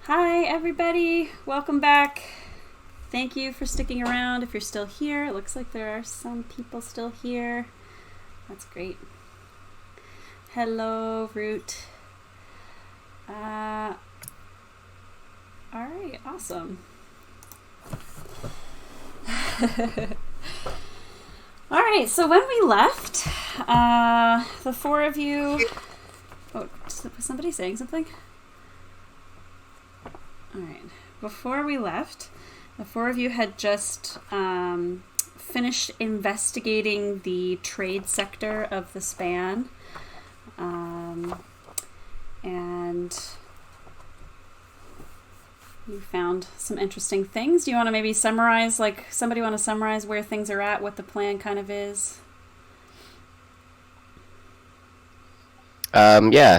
Hi, everybody. Welcome back. Thank you for sticking around if you're still here. It looks like there are some people still here. That's great. Hello, Root. All right, awesome. All right, so when we left, the four of you... Oh, was somebody saying something? All right. Before we left, the four of you had just finished investigating the trade sector of the span. And you found some interesting things. Do you want to maybe summarize, somebody want to summarize where things are at, what the plan kind of is?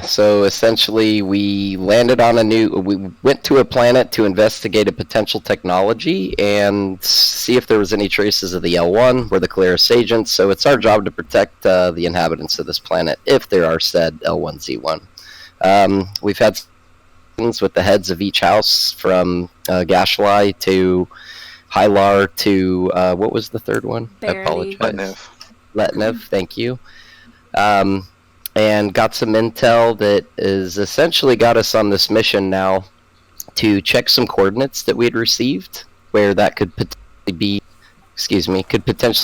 So essentially we went to a planet to investigate a potential technology and see if there was any traces of the L1. We're the Clearest agents, so it's our job to protect the inhabitants of this planet if there are said L1Z1. We've had things with the heads of each house, from Gashlai to Hylar to, what was the third one? Barely. I apologize. Letnev, thank you. And got some intel that is essentially got us on this mission now to check some coordinates that we had received, where that could potentially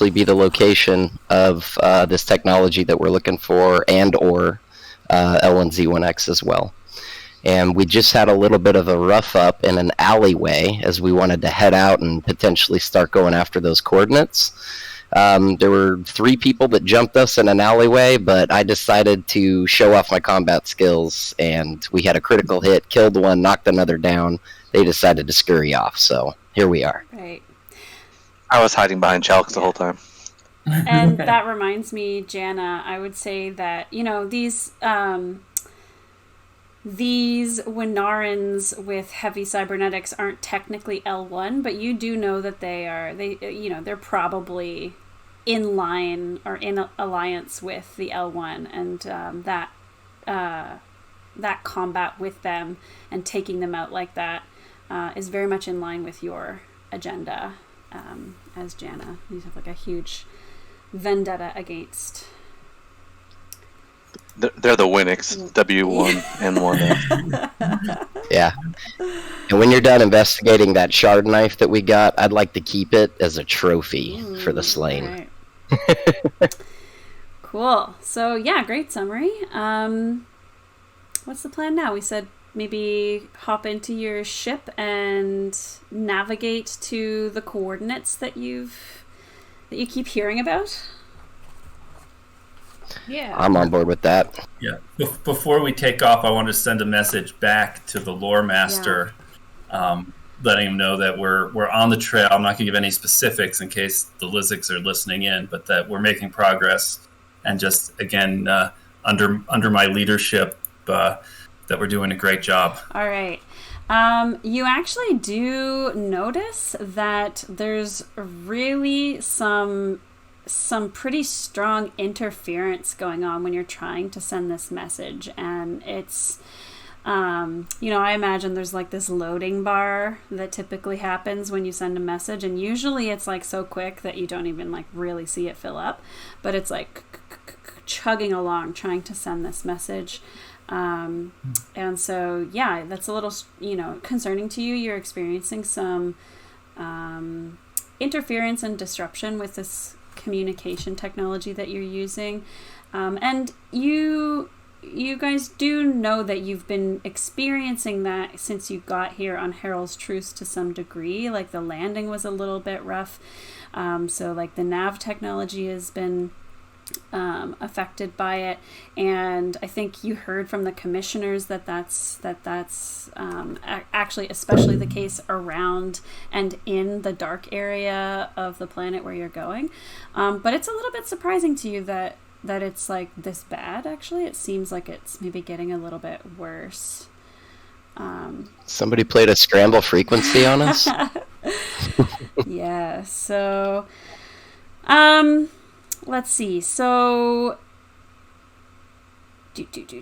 be the location of this technology that we're looking for, and or L1Z1X as well. And we just had a little bit of a rough up in an alleyway as we wanted to head out and potentially start going after those coordinates. There were 3 people that jumped us in an alleyway, but I decided to show off my combat skills, and we had a critical hit, killed one, knocked another down. They decided to scurry off, so here we are. Right. I was hiding behind Chalks the whole time. And that reminds me, Jana, I would say that, these Winarans with heavy cybernetics aren't technically L1, but you do know that they're probably in line or in alliance with the L1, and that combat with them and taking them out like that is very much in line with your agenda as Jana. You have a huge vendetta against. They're the Winix, W1N1. Yeah. And when you're done investigating that shard knife that we got, I'd like to keep it as a trophy for the slain. Right. Cool. So, yeah, great summary. What's the plan now? We said maybe hop into your ship and navigate to the coordinates that you keep hearing about. Yeah. I'm on board with that. Yeah. Before we take off, I want to send a message back to the lore master, letting him know that we're on the trail. I'm not going to give any specifics in case the Lizics are listening in, but that we're making progress, and just again under my leadership, that we're doing a great job. All right. You actually do notice that there's really some pretty strong interference going on when you're trying to send this message, and it's I imagine there's this loading bar that typically happens when you send a message, and usually it's so quick that you don't even really see it fill up, but it's chugging along trying to send this message. And so that's a little concerning to you. You're experiencing some interference and disruption with this communication technology that you're using, and you guys do know that you've been experiencing that since you got here on Harold's Truce to some degree. The landing was a little bit rough, so the nav technology has been affected by it, and I think you heard from the commissioners that's actually especially the case around and in the dark area of the planet where you're going, but it's a little bit surprising to you that it's this bad. Actually, it seems like it's maybe getting a little bit worse. Somebody played a scramble frequency on us. Yeah, so let's see. So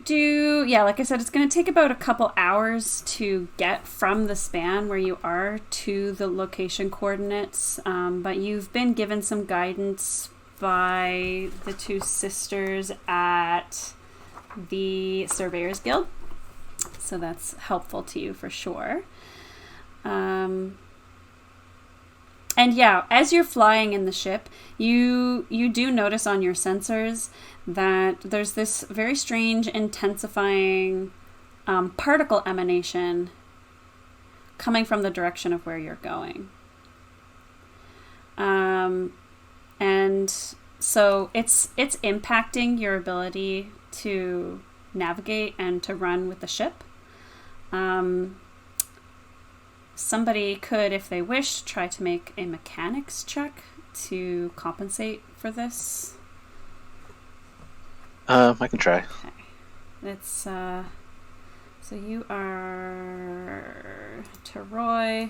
Yeah, like I said, it's going to take about a couple hours to get from the span where you are to the location coordinates. But you've been given some guidance by the two sisters at the Surveyors Guild. So that's helpful to you for sure. And yeah, as you're flying in the ship, you do notice on your sensors that there's this very strange intensifying particle emanation coming from the direction of where you're going. And so it's impacting your ability to navigate and to run with the ship. Somebody could, if they wish, try to make a mechanics check to compensate for this. I can try. Okay. It's so you are to Roy.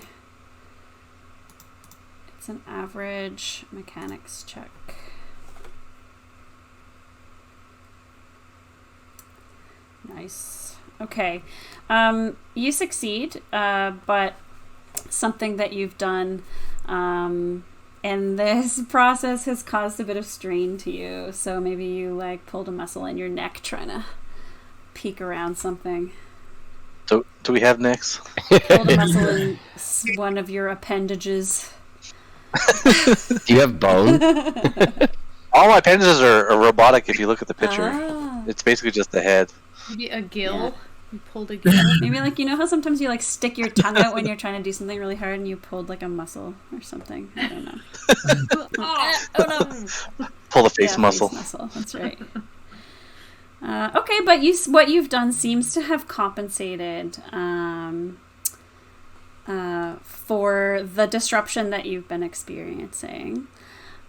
It's an average mechanics check. Nice. Okay. You succeed, but something that you've done in this process has caused a bit of strain to you. So maybe you like pulled a muscle in your neck trying to peek around something. So, do we have necks? Pulled a muscle in one of your appendages. Do you have bone? All my appendages are robotic. If you look at the picture, Ah. it's basically just the head. Maybe a gill. Yeah. You pulled a gill. Maybe like, you know how sometimes you like stick your tongue out when you're trying to do something really hard and you pulled like a muscle or something? I don't know. Oh no! Pull the face Yeah, muscle. Face muscle. That's right. Okay, but what you've done seems to have compensated for the disruption that you've been experiencing.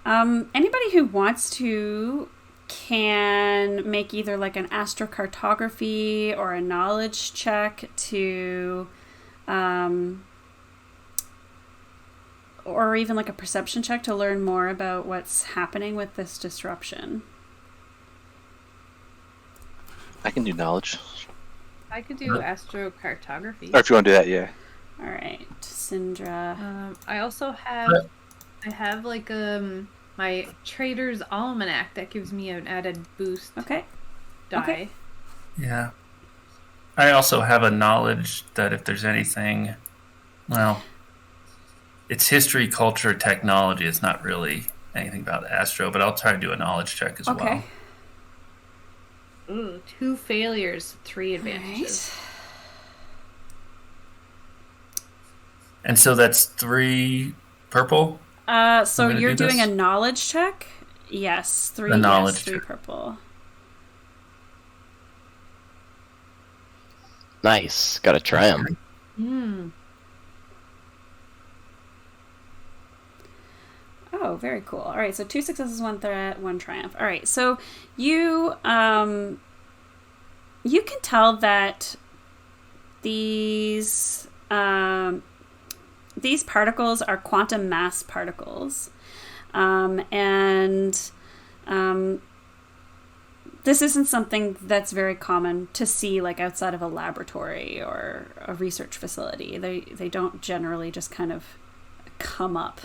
Anybody who wants to can make either like an astrocartography or a knowledge check to or even like a perception check to learn more about what's happening with this disruption. I can do knowledge. I could do astrocartography. Or if you want to do that, yeah. All right, Syndra. I also have, like my Trader's Almanac that gives me an added boost Okay. die. Okay. Yeah. I also have a knowledge that if there's anything, well, it's history, culture, technology. It's not really anything about astro, but I'll try to do a knowledge check as Okay. well. Ooh, 2 failures, 3 advantages. And so that's 3 purple? So I'm gonna you're do doing this. a knowledge check? Yes, 3. A knowledge yes, 3 check. purple. Nice. Gotta try them. Hmm. Oh, very cool. All right, so 2 successes, 1 threat, 1 triumph. All right, so you can tell that these particles are quantum mass particles, and this isn't something that's very common to see like outside of a laboratory or a research facility. They don't generally just kind of come up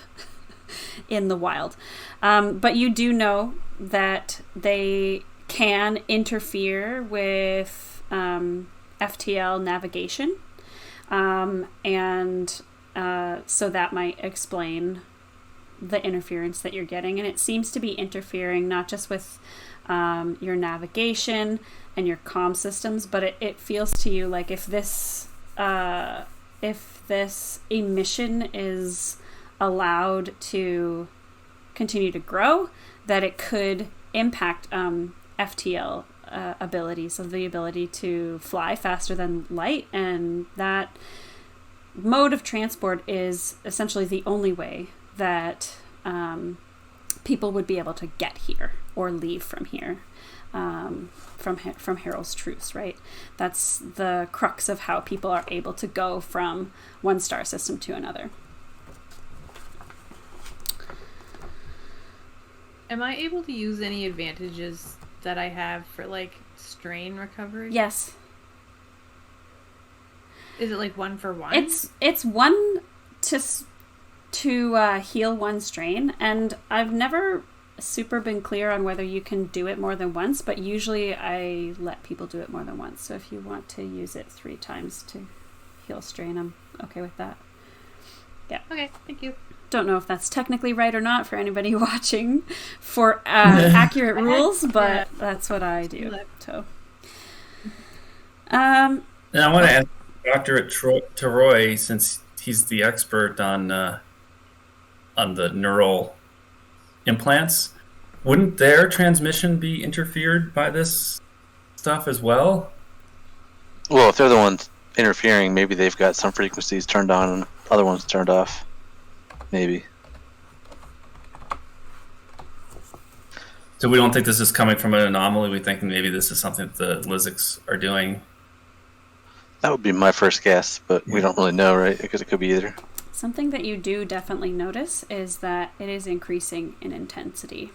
in the wild. But you do know that they can interfere with FTL navigation. And so that might explain the interference that you're getting. And it seems to be interfering not just with your navigation and your comm systems, but it feels to you like if this emission is allowed to continue to grow, that it could impact FTL abilities, of the ability to fly faster than light, and that mode of transport is essentially the only way that people would be able to get here or leave from here, from Harold's Truce, right? That's the crux of how people are able to go from one star system to another. Am I able to use any advantages that I have for like strain recovered? Yes. Is it like 1 for 1? It's one to heal one strain, and I've never super been clear on whether you can do it more than once, but usually I let people do it more than once. So if you want to use it 3 times to heal strain, I'm okay with that. Yeah. Okay, thank you. Don't know if that's technically right or not for anybody watching for accurate rules, but that's what I do. So, and I want to ask Dr. Teroy, since he's the expert on the neural implants, wouldn't their transmission be interfered by this stuff as well? Well, if they're the ones interfering, maybe they've got some frequencies turned on and other ones turned off. Maybe. So we don't think this is coming from an anomaly. We think maybe this is something that the Lizics are doing. That would be my first guess, but we don't really know, right? Because it could be either. something that you do definitely notice is that it is increasing in intensity.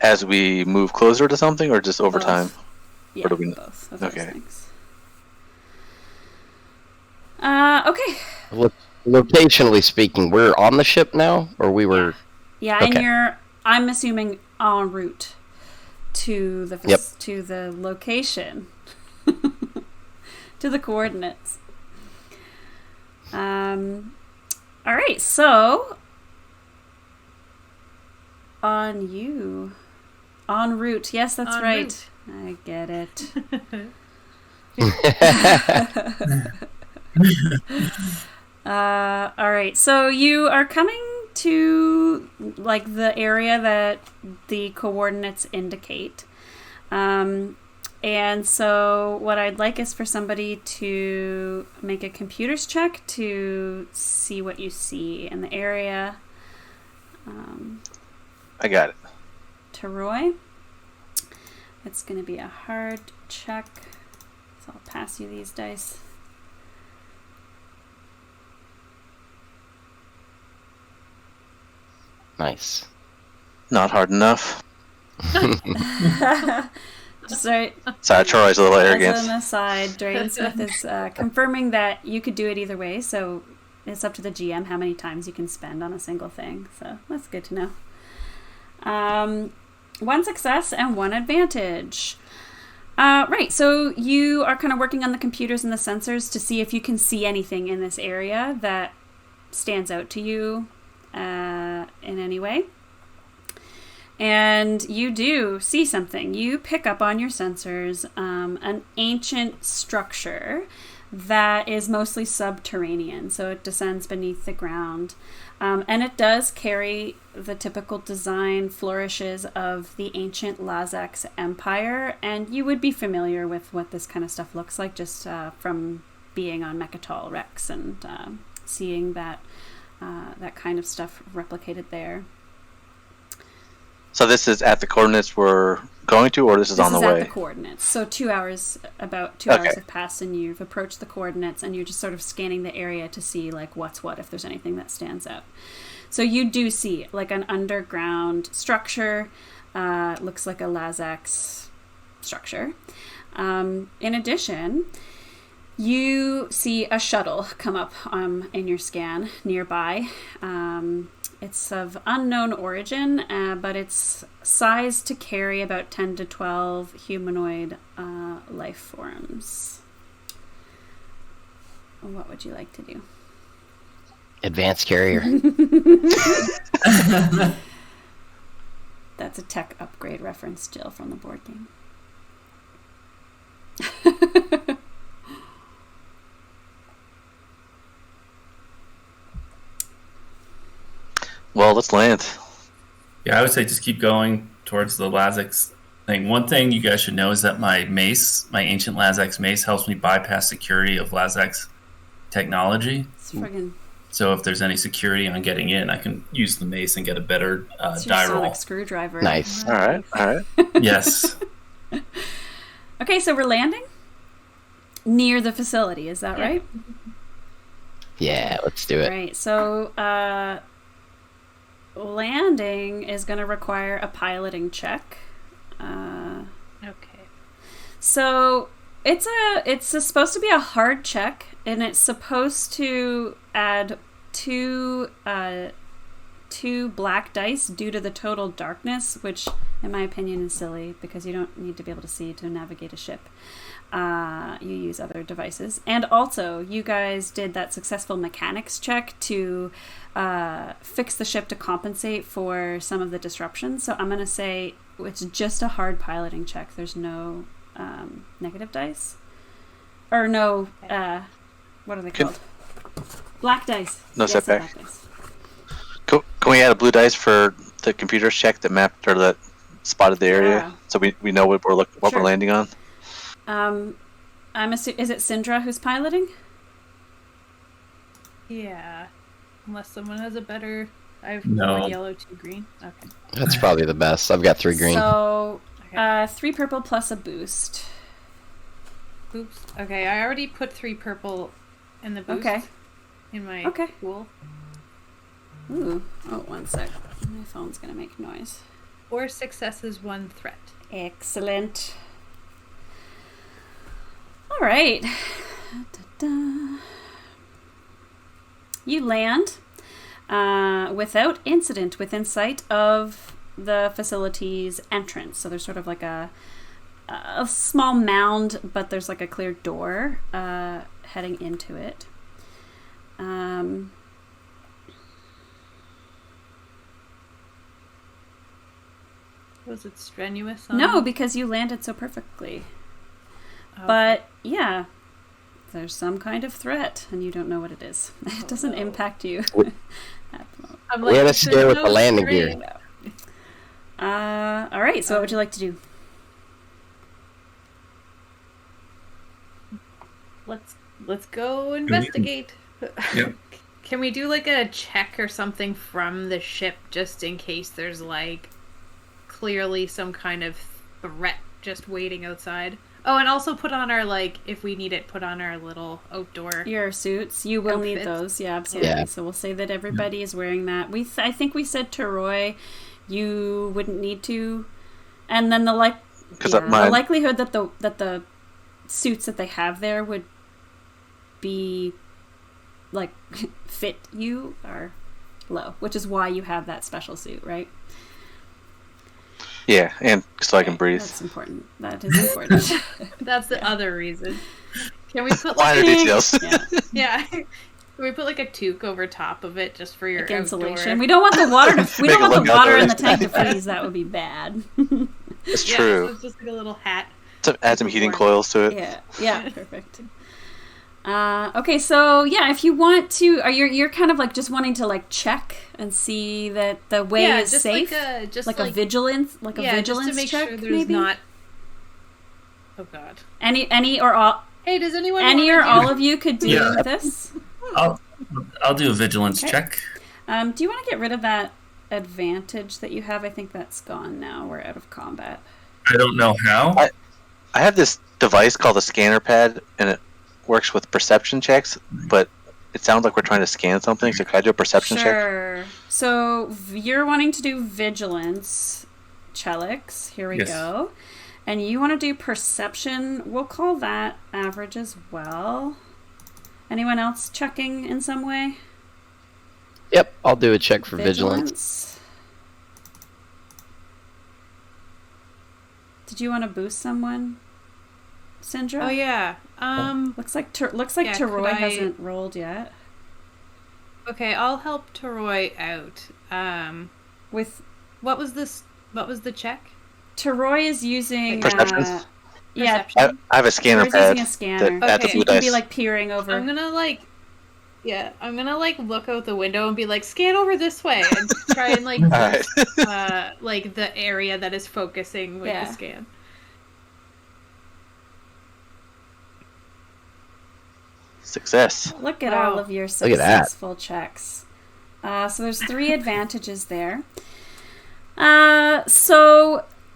As we move closer to something, or just over Both. time? Yeah, Or do we... both of those Okay. things. Okay. Locationally speaking, we're on the ship now, or we were... Yeah, Okay. and I'm assuming en route to the Yep. to the location, to the coordinates. All right, so en route. Yes, that's En right. I get it. All right, so you are coming to like the area that the coordinates indicate. And so what I'd like is for somebody to make a computers check to see what you see in the area. I got it. To Roy. It's going to be a hard check. So I'll pass you these dice. Nice. Not hard enough. Just right. Sorry, Troy's a little As arrogant. an aside, Dragon Smith is confirming that you could do it either way, so it's up to the GM how many times you can spend on a single thing. So that's good to know. One success and one advantage. Right, so you are kind of working on the computers and the sensors to see if you can see anything in this area that stands out to you in any way. And you do see something. You pick up on your sensors an ancient structure that is mostly subterranean, so it descends beneath the ground. And it does carry the typical design flourishes of the ancient Lazax Empire, and you would be familiar with what this kind of stuff looks like just from being on Mechatol Rex and seeing that kind of stuff replicated there. So this is at the coordinates we're going to, or this is on the This is way? at the coordinates. So about 2 Okay. hours have passed and you've approached the coordinates and you're just sort of scanning the area to see like what's what, if there's anything that stands out. So you do see like an underground structure. Looks like a Lazax structure. In addition, you see a shuttle come up in your scan nearby. It's of unknown origin, but it's sized to carry about 10 to 12 humanoid life forms. What would you like to do? Advanced carrier. That's a tech upgrade reference, Jill, from the board game. Well, let's land. Yeah, I would say just keep going towards the Lazax thing. One thing you guys should know is that my mace, my ancient Lazax mace, helps me bypass security of Lazax technology. It's friggin' So if there's any security on getting in, I can use the mace and get a better it's your die sonic roll. screwdriver. Nice. All right. Yes. Okay, so we're landing near the facility. Is that Yeah. right? Yeah, let's do it. Right. So landing is going to require a piloting check. So it's supposed to be a hard check, and it's supposed to add two black dice due to the total darkness, which in my opinion is silly because you don't need to be able to see to navigate a ship. You use other devices. And also, you guys did that successful mechanics check to fix the ship to compensate for some of the disruptions. So I'm going to say it's just a hard piloting check. There's no negative dice. Or no, what are they called? Black dice. No setback. Black dice. Can we add a blue dice for the computer check that mapped or that spotted the area, so we know what we're landing on? Is it Syndra who's piloting? Yeah. Unless someone has a better... I have No. 1 yellow, 2 green. Okay. That's probably the best. I've got 3 green. So, Okay. 3 purple plus a boost. Oops. Okay, I already put 3 purple in the boost. Okay. In my Okay. pool. Ooh. Oh, 1 sec. My phone's gonna make noise. 4 successes, 1 threat. Excellent. All right. Da-da. You land without incident within sight of the facility's entrance. So there's sort of like a small mound, but there's like a clear door heading into it. Was it strenuous? No, because you landed so perfectly. Oh. But yeah, there's some kind of threat, and you don't know what it is. It doesn't impact you. At the moment. I'm We had a "There's scare with no the landing gear." terrain." All right. So, what would you like to do? Let's go investigate. Yep. Can we do like a check or something from the ship just in case there's like clearly some kind of threat just waiting outside? Oh, and also put on our, like, if we need it, put on our little outdoor... Your suits. You will need outfits. those. Yeah, absolutely. Yeah. So we'll say that everybody is wearing that. I think we said to Roy, you wouldn't need to. And then the likelihood that the suits that they have there would be like fit you are low, which is why you have that special suit, right? Yeah, and so I can breathe. That's important. That is important. That's the other reason. Can we put Minor like... details. Yeah. Yeah. Can we put like a toque over top of it just for your Like insulation. outdoor... We don't want the water to. We Make don't it want the look water in the outdoors. tank to freeze. That would be bad. It's Yeah, true. so it's just like a little hat. Add some heating coils to it. Yeah, perfect. Okay, so yeah, if you want to, you're kind of like just wanting to like check and see that the way is just safe, like a vigilance, just vigilance to make check, sure there's maybe. not... Oh god. Any or all, Hey, does anyone any wanna or do... all of you could do Yeah. this. I'll do a vigilance Okay. check. Do you want to get rid of that advantage that you have? I think that's gone now. We're out of combat. I don't know how. I have this device called a scanner pad, and it works with perception checks, but it sounds like we're trying to scan something, so can I do a perception check? Sure. So you're wanting to do vigilance, Chelix. Here we Yes. go. And you want to do perception. We'll call that average as well. Anyone else checking in some way? Yep, I'll do a check for vigilance. Did you want to boost someone, Syndra? Oh yeah. Looks like Yeah, Teroy could I- hasn't rolled yet. Okay, I'll help Teroy out. With What was the check? Teroy is using Perception? yeah, Perception? I have a scanner Teroy's pad using a scanner. that adds Okay. a So you blue can be dice. like peering over. I'm gonna look out the window and be like, scan over this way, and try and like Alright. like the area that is focusing with Yeah. the scan. Success. Look at Wow. all of your at that. successful checks. So there's 3 advantages there.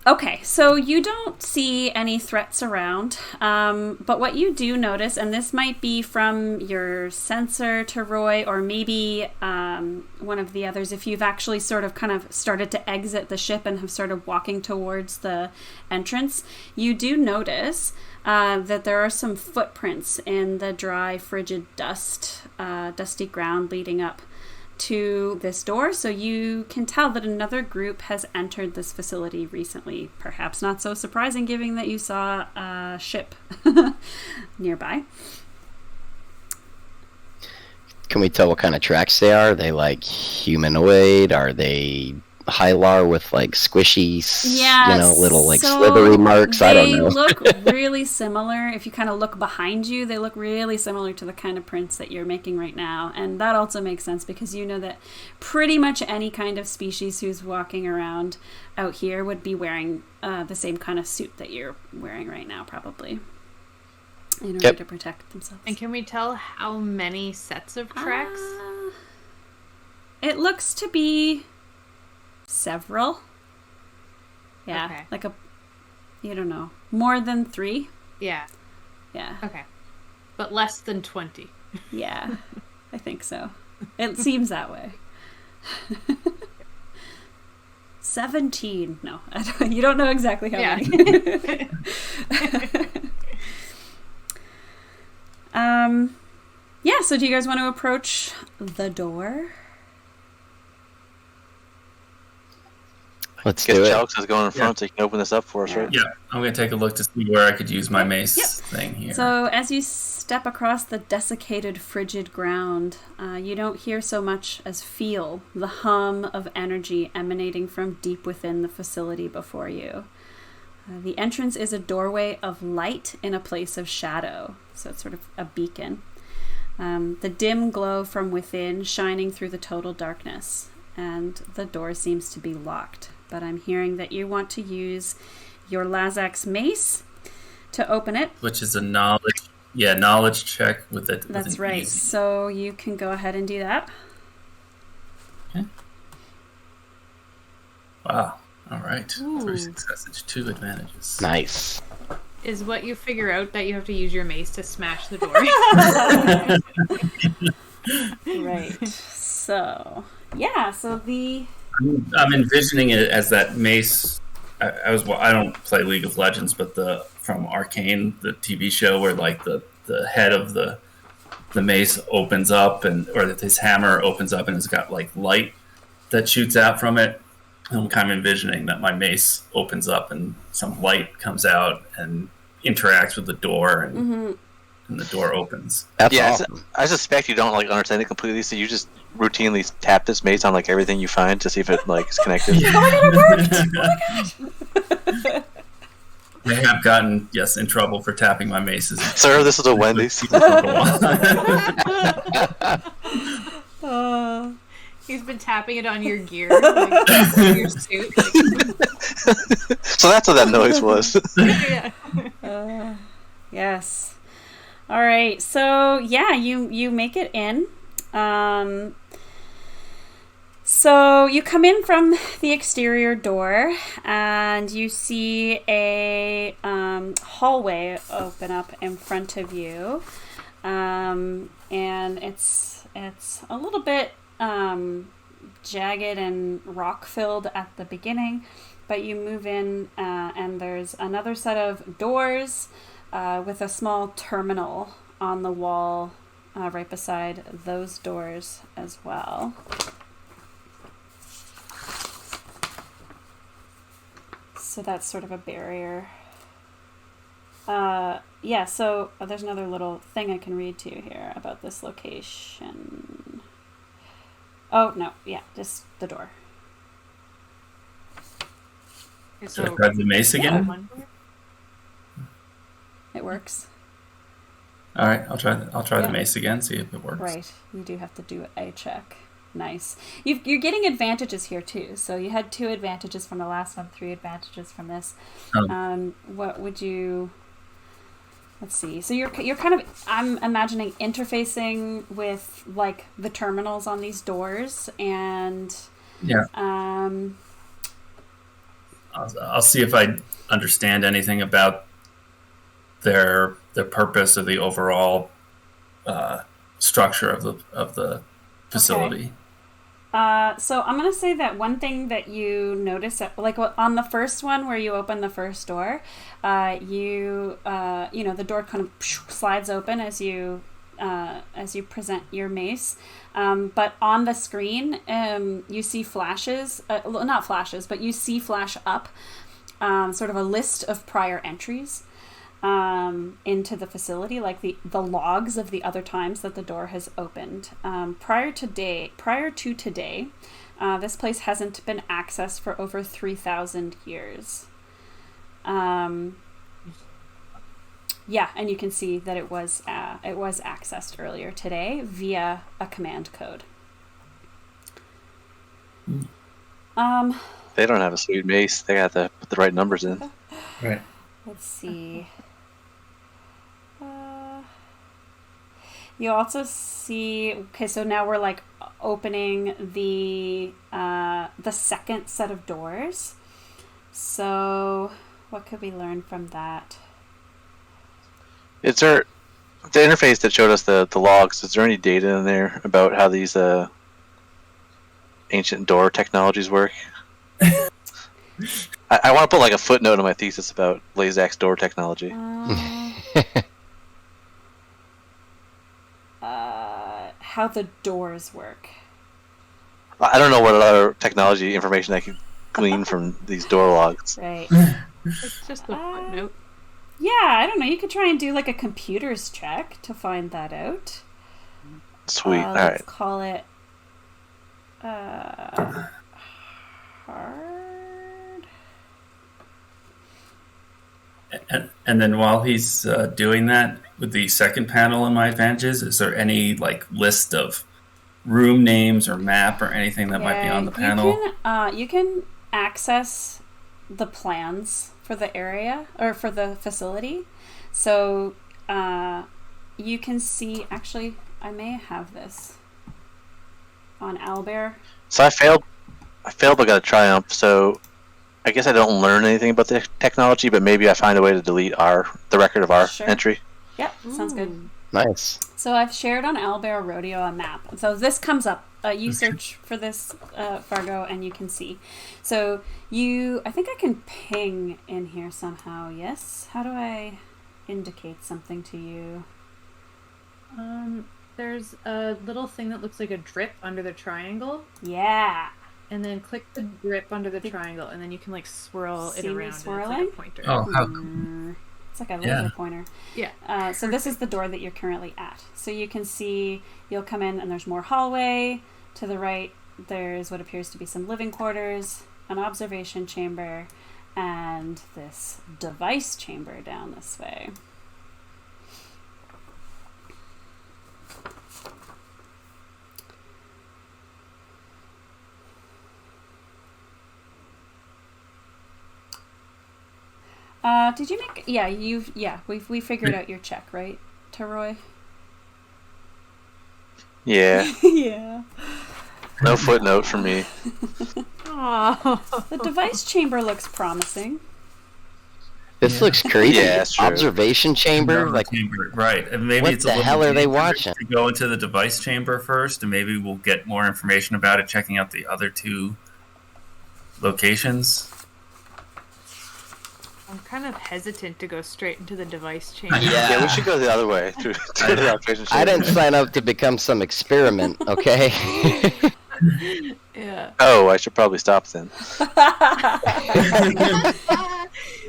Okay, so you don't see any threats around, but what you do notice, and this might be from your sensor to Roy, or maybe one of the others, if you've actually sort of kind of started to exit the ship and have started walking towards the entrance, you do notice that there are some footprints in the dry, frigid dusty ground leading up to this door, so you can tell that another group has entered this facility recently. Perhaps not so surprising given that you saw a ship nearby. Can we tell what kind of tracks they are? Are they like humanoid? Are they Hylar with like squishy, little like slithery marks? I don't know. They look really similar. If you kind of look behind you, they look really similar to the kind of prints that you're making right now. And that also makes sense because you know that pretty much any kind of species who's walking around out here would be wearing the same kind of suit that you're wearing right now, probably, in order to protect themselves. And can we tell how many sets of tracks? It looks to be several. Yeah. Okay. Like you don't know. More than 3? Yeah. Yeah. Okay. But less than 20. Yeah. I think so. It seems that way. 17. No. You don't know exactly how many. Yeah, so do you guys want to approach the door? Let's do it. Chalks is going in front so you can open this up for us, right? Yeah, I'm going to take a look to see where I could use my mace thing here. So as you step across the desiccated, frigid ground, you don't hear so much as feel the hum of energy emanating from deep within the facility before you. The entrance is a doorway of light in a place of shadow, so it's sort of a beacon. The dim glow from within shining through the total darkness, and the door seems to be locked. But I'm hearing that you want to use your Lazak's mace to open it. Which is a knowledge check with it. That's right. Easy. So you can go ahead and do that. Okay. Wow. All right. Ooh. 3 successes, 2 advantages. Nice. Is what you figure out that you have to use your mace to smash the door? Right. So, yeah. So I'm envisioning it as that mace. I don't play League of Legends, but from Arcane, the TV show, where like the head of the mace opens up, or that his hammer opens up and it's got like light that shoots out from it. I'm kind of envisioning that my mace opens up and some light comes out and interacts with the door, and the door opens. That's awesome. I suspect you don't like understand it completely, so you just routinely tap this mace on like everything you find to see if it like is connected. oh my god, it worked! Oh my gosh! I have gotten in trouble for tapping my maces. Sir, this is a Wendy's. He's been tapping it on your gear, like, your suit. So that's what that noise was. Yeah. Yes. All right. So yeah, you make it in. So you come in from the exterior door, and you see a hallway open up in front of you, and it's a little bit jagged and rock filled at the beginning, but you move in, and there's another set of doors with a small terminal on the wall right beside those doors as well. So that's sort of a barrier. So there's another little thing I can read to you here about this location. Oh, no, yeah, just the door. So I grab the mace again? It works. All right, I'll try the mace again, see if it works. Right, you do have to do a check. Nice. You're getting advantages here too. So you had 2 advantages from the last one, 3 advantages from this. What would you? Let's see. So you're kind of, I'm imagining, interfacing with like the terminals on these doors, and I'll see if I understand anything about their purpose or the overall structure of the facility. So I'm gonna say that one thing that you notice, on the first one where you open the first door, the door kind of slides open as you present your mace. But on the screen, you see flashes, not flashes, but you see flash up, sort of a list of prior entries into the facility, like the logs of the other times that the door has opened. Prior to today, this place hasn't been accessed for over 3,000 years. Yeah, and you can see that it was accessed earlier today via a command code. They don't have a sweet mace. They got to put the right numbers in. Right. Let's see. You also see. Okay, so now we're like opening the second set of doors. So, what could we learn from that? It's the interface that showed us the logs. Is there any data in there about how these ancient door technologies work? I want to put like a footnote in my thesis about Lazak's door technology. How the doors work. I don't know what other technology information I could glean from these door logs. Right. It's just a footnote. Yeah, I don't know. You could try and do like a computer's check to find that out. Sweet. All Let's right. call it hard. And then while he's doing that, with the second panel in my advantages, is there any like list of room names or map or anything that might be on the panel? You can access the plans for the area or for the facility. So you can see, actually, I may have this on Owlbear. So I failed, but got a triumph. So I guess I don't learn anything about the technology, but maybe I find a way to delete the record of our entry. Yep, sounds good. Nice. So I've shared on Owlbear Rodeo a map. So this comes up. You search for this, Fargo, and you can see. So I think I can ping in here somehow, yes? How do I indicate something to you? There's a little thing that looks like a drip under the triangle. Yeah. And then click the drip under the triangle, and then you can like swirl See it me around. swirling? It's like a pointer. Oh, how cool. It's like a laser pointer. Yeah. So this is the door that you're currently at. So you can see, you'll come in and there's more hallway. To the right, there's what appears to be some living quarters, an observation chamber, and this device chamber down this way. Did you make? Yeah, we figured out your check, right, Taroy? Yeah. Yeah. No footnote for me. Aww. The device chamber looks promising. This looks creepy. Yeah, that's true. Observation chamber, No, like chamber, right? And maybe what it's the a little hell are they dangerous watching? to go into the device chamber first, and maybe we'll get more information about it checking out the other two locations. I'm kind of hesitant to go straight into the device chamber. Yeah, we should go the other way through the observation I chamber. didn't sign up to become some experiment, okay? Yeah. Oh, I should probably stop then.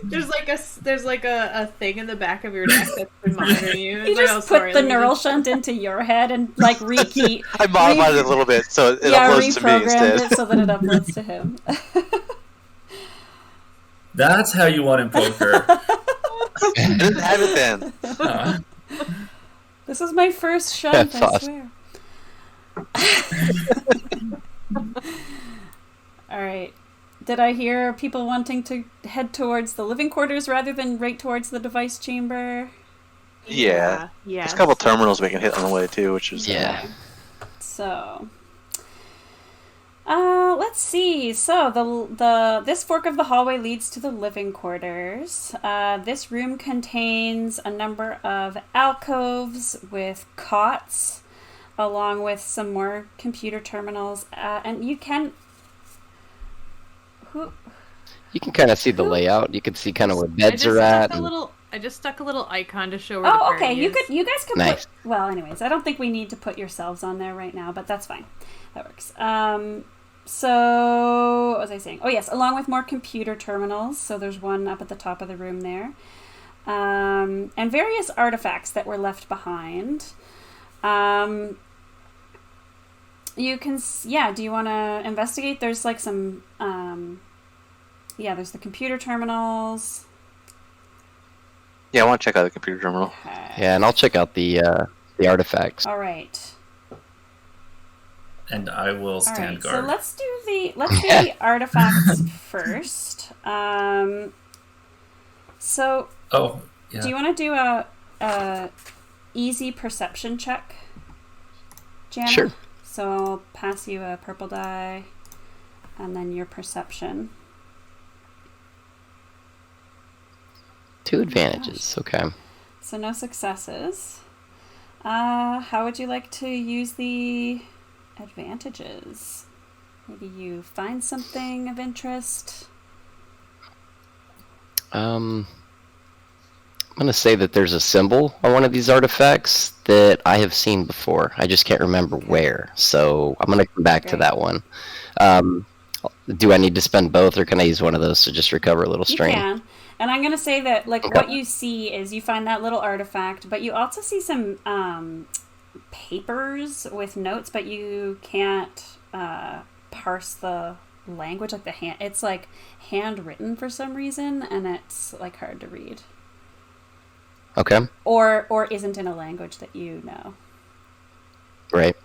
There's like a thing in the back of your neck that's been monitoring you. You just put the neural shunt into your head and like rekey. I modified it a little bit so it uploads to me reprogrammed instead. it so that it uploads to him. That's how you won in poker. I didn't have it then. This is my first shunt, I That's swear. Alright. Did I hear people wanting to head towards the living quarters rather than right towards the device chamber? Yeah. Yeah. There's a couple terminals we can hit on the way too, which is Yeah. So, Let's see. So this fork of the hallway leads to the living quarters. This room contains a number of alcoves with cots, along with some more computer terminals. And you can. You can kind of see the layout. You can see kind of where beds are at. I just stuck a little icon to show where the Oh, okay. party is. You guys can Nice. put. Well, anyways, I don't think we need to put yourselves on there right now, but that's fine. That works. So what was I saying? Oh yes, along with more computer terminals. So there's one up at the top of the room there, and various artifacts that were left behind. You can. Yeah. Do you want to investigate? There's like some. Yeah. There's the computer terminals. Yeah, I want to check out the computer terminal. Okay. Yeah, and I'll check out the artifacts. All right. And I will All stand right. guard. So let's do the artifacts first. So Oh, yeah. do you want to do a easy perception check, Jana? Sure. So I'll pass you a purple die, and then your perception. 2 advantages. Okay. So no successes. How would you like to use the advantages? Maybe you find something of interest. I'm gonna say that there's a symbol on one of these artifacts that I have seen before. I just can't remember where. So I'm gonna come back to Great. that one. Do I need to spend both, or can I use one of those to just recover a little strain? You can. And I'm going to say that, like, Okay. what you see is you find that little artifact, but you also see some papers with notes, but you can't parse the language, like the hand. It's like handwritten for some reason, and it's like hard to read, Okay. or isn't in a language that you know. Right.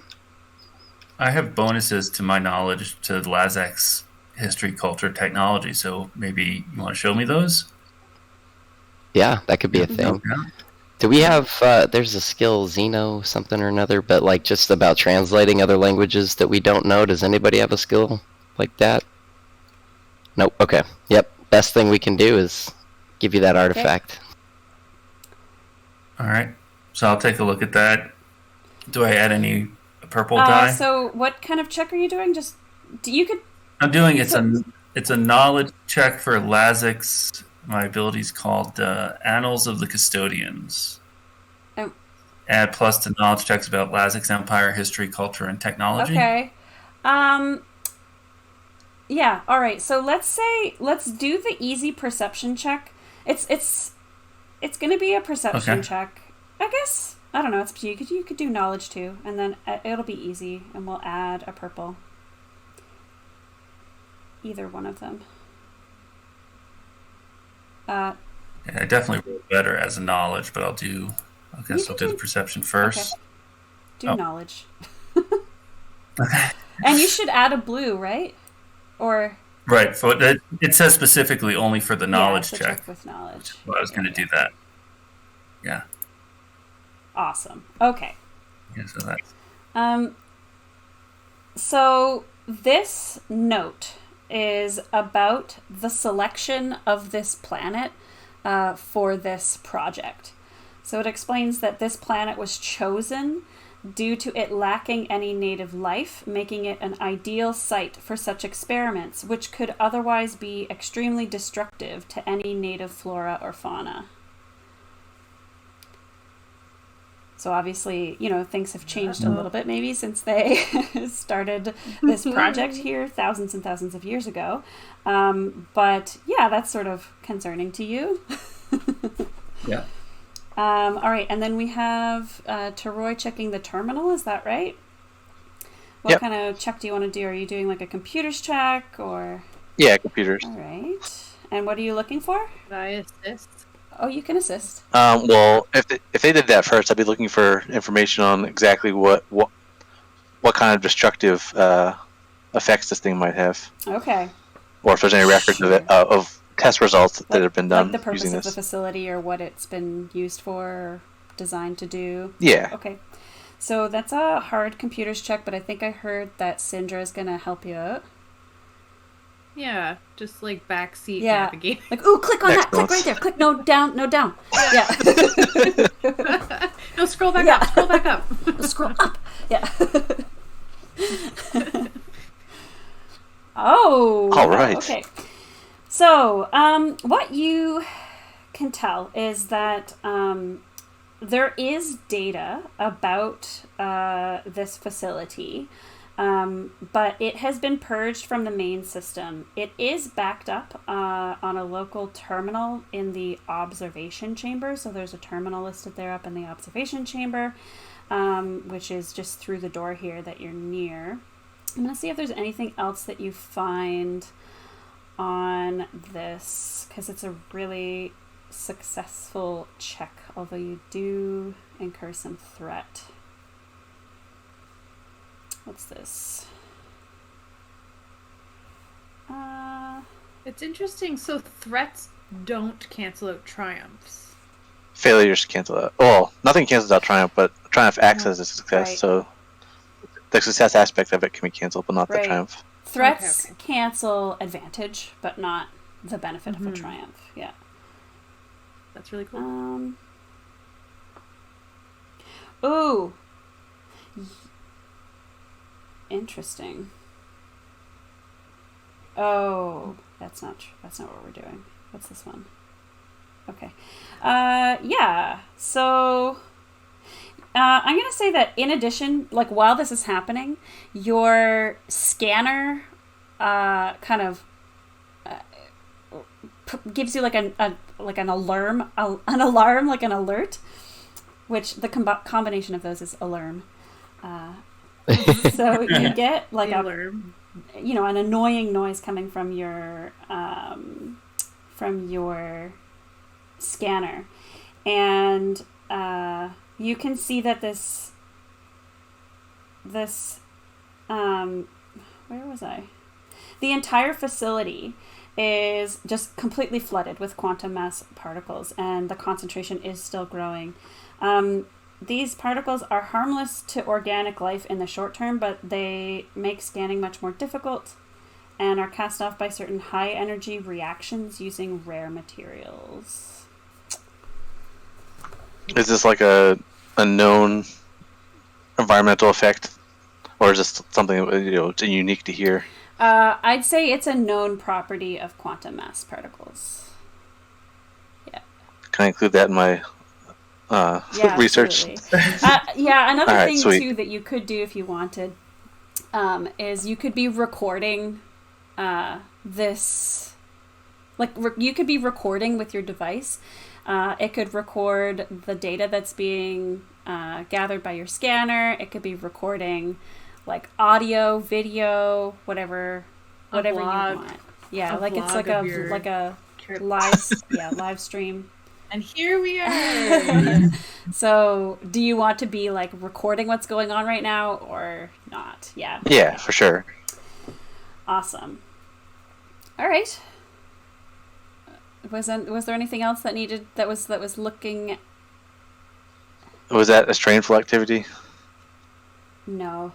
I have bonuses to my knowledge to Lazak's history, culture, technology. So maybe you want to show me those? Yeah, that could be a thing. Yeah. Do we have? There's a skill, Xeno something or another, but like just about translating other languages that we don't know. Does anybody have a skill like that? Nope. Okay. Yep. Best thing we can do is give you that artifact. All right. So I'll take a look at that. Do I add any purple die? So what kind of check are you doing? Just you could. I'm doing it's a knowledge check for Lazak's. My ability is called Annals of the Custodians. Oh. Add plus to knowledge checks about Lazak's empire, history, culture, and technology. Okay. Yeah, all right. So let's do the easy perception check. It's going to be a perception check. I guess. I don't know. It's up to you. You could do knowledge too, and then it'll be easy, and we'll add a purple. Either one of them. Yeah, I definitely roll better as a knowledge, but I guess I'll do the perception first. Okay. Do knowledge. And you should add a blue, right? Or Right. So it says specifically only for the knowledge it's a check. with knowledge. Well, I was going to do that. Yeah. Awesome. Okay. Yeah. So that's So this note is about the selection of this planet for this project. So it explains that this planet was chosen due to it lacking any native life, making it an ideal site for such experiments, which could otherwise be extremely destructive to any native flora or fauna. So obviously, things have changed a little bit maybe since they started this project here thousands and thousands of years ago. But yeah, that's sort of concerning to you. yeah. All right, and then we have Teroy checking the terminal, is that right? What kind of check do you want to do? Are you doing like a computers check or? Yeah, computers. All right. And what are you looking for? Could I assist? Oh, you can assist. Well, if they did that first, I'd be looking for information on exactly what kind of destructive effects this thing might have, Okay. or if there's any records of it of test results that have been done Like the purpose using of the this. facility or what it's been used for or designed to do. Yeah. Okay. So that's a hard computers check, but I think I heard that Syndra is going to help you out. Yeah, just like backseat Yeah. navigate. Like, ooh, click on that. Click right there. Click no down. Yeah. No, scroll back up. Scroll back up. Scroll up. Yeah. Oh. All right. Okay. So, what you can tell is that there is data about this facility, but it has been purged from the main system. It is backed up on a local terminal in the observation chamber. So there's a terminal listed there up in the observation chamber, which is just through the door here that you're near. I'm going to see if there's anything else that you find on this, because it's a really successful check, although you do incur some threat. What's this? It's interesting. So threats don't cancel out triumphs. Failures cancel out. Well, nothing cancels out triumph, but triumph acts as a success. Right. So the success aspect of it can be canceled, but not Right. the triumph. Threats Okay. cancel advantage, but not the benefit of a triumph. Yeah. That's really cool. Ooh. Interesting. Oh, that's not what we're doing. What's this one? Okay. Yeah. So I'm going to say that in addition, like while this is happening, your scanner kind of gives you like an alarm, like an alert, which the combination of those is alarm. So you get like Alarm. an annoying noise coming from your scanner, and you can see that this where was I? The entire facility is just completely flooded with quantum mass particles, and the concentration is still growing. These particles are harmless to organic life in the short term, but they make scanning much more difficult and are cast off by certain high energy reactions using rare materials. Is this like a known environmental effect, or is this something unique to here? I'd say it's a known property of quantum mass particles. Yeah. Can I include that in my research? Another All right, thing sweet. too that you could do if you wanted is you could be recording this, like you could be recording with your device. It could record the data that's being gathered by your scanner. It could be recording like audio, video, whatever you vlog. want. Yeah, A like it's vlog of your like a trip. live stream. And here we are. So, do you want to be like recording what's going on right now or not? Yeah. Yeah, for sure. Awesome. All right. Was there anything else that was looking? Was that a strainful activity? No.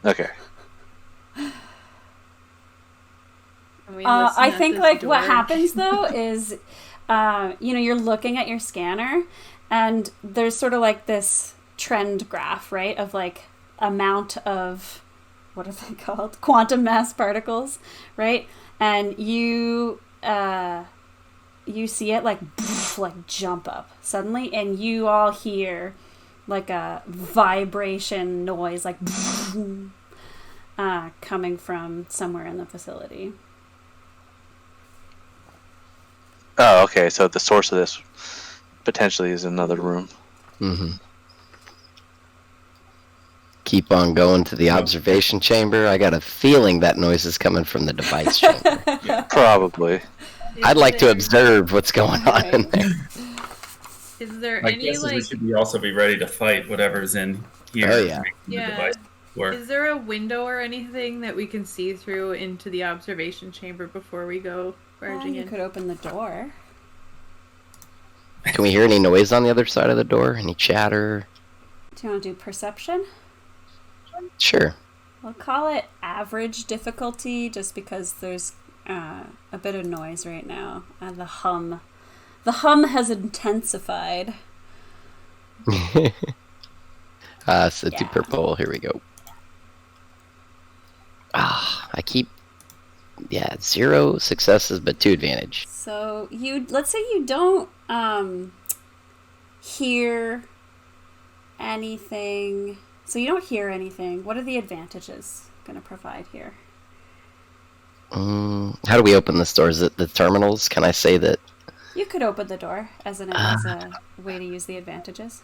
Okay. I think like what happens though is, you're looking at your scanner, and there's sort of like this trend graph, right, of like amount of, what are they called? Quantum mass particles, right? And you see it like jump up suddenly, and you all hear like a vibration noise, like coming from somewhere in the facility. Oh, okay. So the source of this potentially is another room. Mm-hmm. Keep on going to the observation chamber. I got a feeling that noise is coming from the device chamber. Probably. I'd like to observe what's going on in there. Is there My any guess is we like? should also be ready to fight whatever's in here. Oh, yeah. making the Yeah. device work. Is there a window or anything that we can see through into the observation chamber before we go barging You in? could open the door. Can we hear any noise on the other side of the door? Any chatter? Do you want to do perception? Sure. We'll call it average difficulty just because there's a bit of noise right now. The hum has intensified. So 2 purple. Here we go. I keep 0 successes but 2 advantage. So let's say you don't hear anything. So you don't hear anything. What are the advantages going to provide here? How do we open this door? Is it the terminals? Can I say that? You could open the door as a way to use the advantages.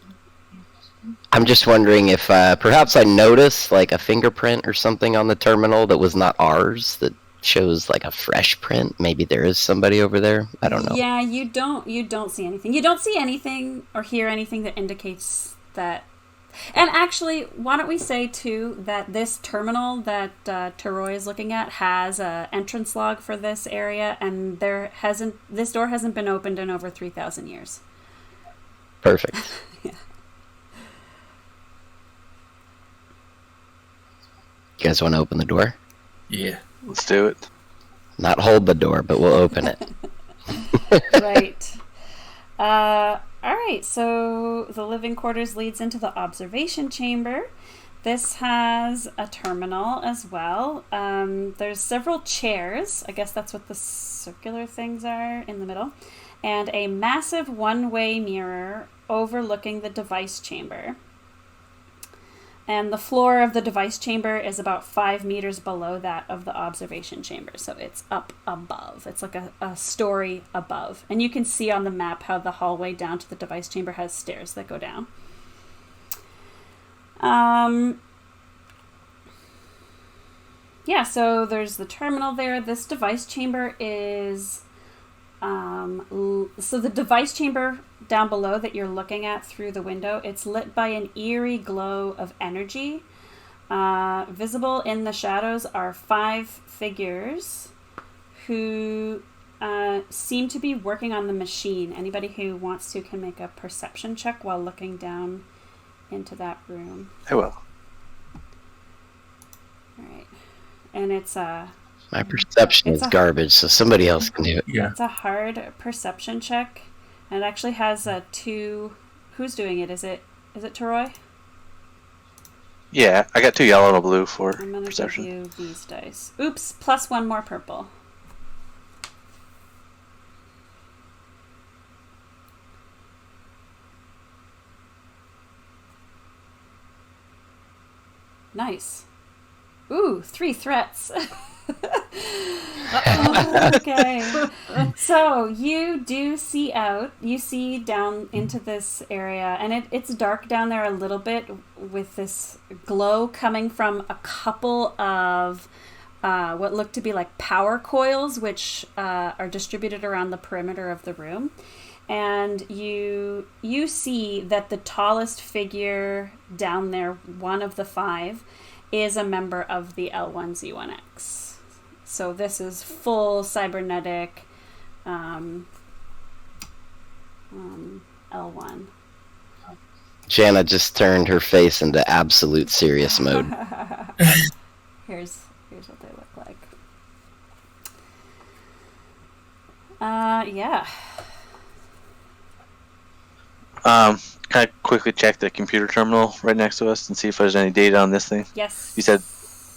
I'm just wondering if perhaps I noticed like a fingerprint or something on the terminal that was not ours that shows like a fresh print. Maybe there is somebody over there. I don't know. Yeah, you don't see anything. You don't see anything or hear anything that indicates that. And actually, why don't we say too that this terminal that Teroy is looking at has a entrance log for this area, and this door hasn't been opened in over 3,000 years. Perfect. Yeah. You guys want to open the door? Yeah. Let's do it. Not hold the door, but we'll open it. Right. All right, so the living quarters leads into the observation chamber. This has a terminal as well. There's several chairs. I guess that's what the circular things are in the middle. And a massive one-way mirror overlooking the device chamber. And the floor of the device chamber is about 5 meters below that of the observation chamber. So it's up above. It's like a story above. And you can see on the map how the hallway down to the device chamber has stairs that go down. Yeah, so there's the terminal there. This device chamber is... so the device chamber down below that you're looking at through the window, it's lit by an eerie glow of energy. Visible in the shadows are 5 figures who seem to be working on the machine. Anybody who wants to can make a perception check while looking down into that room. I will. All right. And it's My perception is garbage, so somebody else can do it. Yeah. It's a hard perception check, and it actually has 2. Who's doing it? Is it Teroy? Yeah, I got 2 yellow and a blue for I'm gonna perception. give you these dice. Oops! Plus 1 more purple. Nice. Ooh, 3 threats. Okay. So you do see out. You see down into this area, and it's dark down there a little bit with this glow coming from a couple of what look to be like power coils, which are distributed around the perimeter of the room. And you see that the tallest figure down there, one of the 5, is a member of the L1Z1X. So this is full cybernetic L1. Jana just turned her face into absolute serious mode. Here's what they look like. Yeah. Can I quickly check the computer terminal right next to us and see if there's any data on this thing? Yes. You said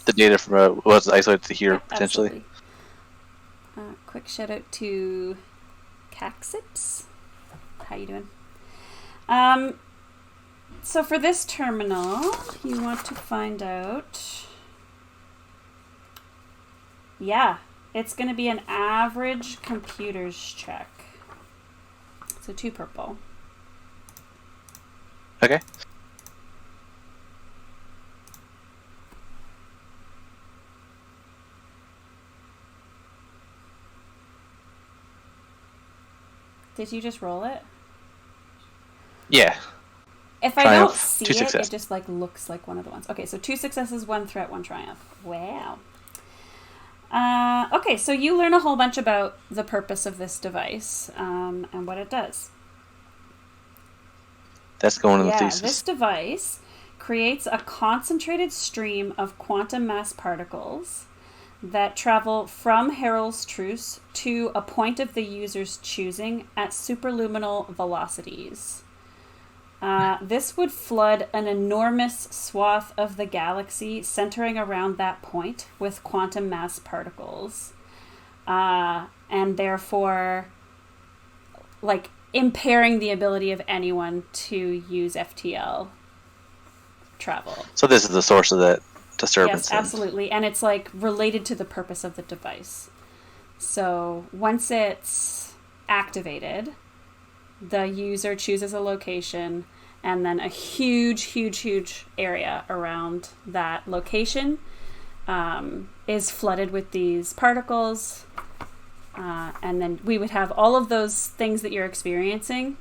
the data from was isolated to here, potentially. Absolutely. Quick shout out to Caxips. How you doing? So for this terminal, you want to find out... Yeah, it's going to be an average computers check. So 2 purple. Okay. Did you just roll it? Yeah. If I Triumph, don't see 2 it, success. it just like looks like one of the ones. Okay, so 2 successes, 1 threat, 1 triumph. Wow. Okay, so you learn a whole bunch about the purpose of this device and what it does. That's going in the Yeah, thesis. this device creates a concentrated stream of quantum mass particles that travel from Harrell's truce to a point of the user's choosing at superluminal velocities. This would flood an enormous swath of the galaxy centering around that point with quantum mass particles. And therefore, like, impairing the ability of anyone to use FTL travel. So this is the source of that disturbance. Yes, absolutely. And it's, like, related to the purpose of the device. So once it's activated, the user chooses a location, and then a huge area around that location is flooded with these particles. And then we would have all of those things that you're experiencing,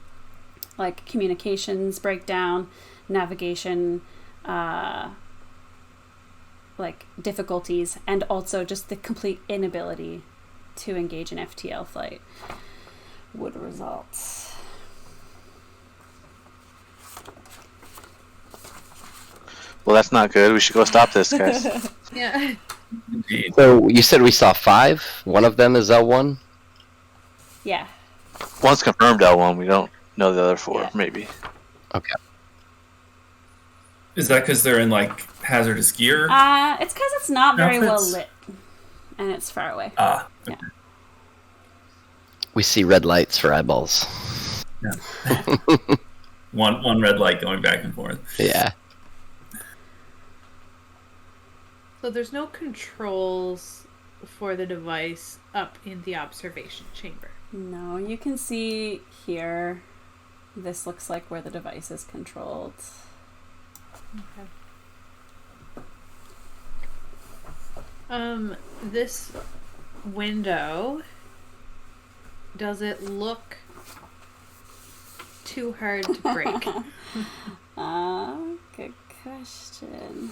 like communications breakdown, navigation, like difficulties, and also just the complete inability to engage in FTL flight would result. Well, that's not good. We should go stop this, guys. Yeah. Indeed. So you said we saw 5. One of them is L1. Yeah. One's confirmed L1. We don't know the other 4, Yeah. maybe. Okay. Is that because they're in like hazardous gear? It's because it's not very well Outfits? lit, and it's far away. Ah, Yeah. We see red lights for eyeballs. one red light going back and forth. Yeah. So there's no controls for the device up in the observation chamber. No, you can see here. This looks like where the device is controlled. Okay. This window, does it look too hard to break? Good question.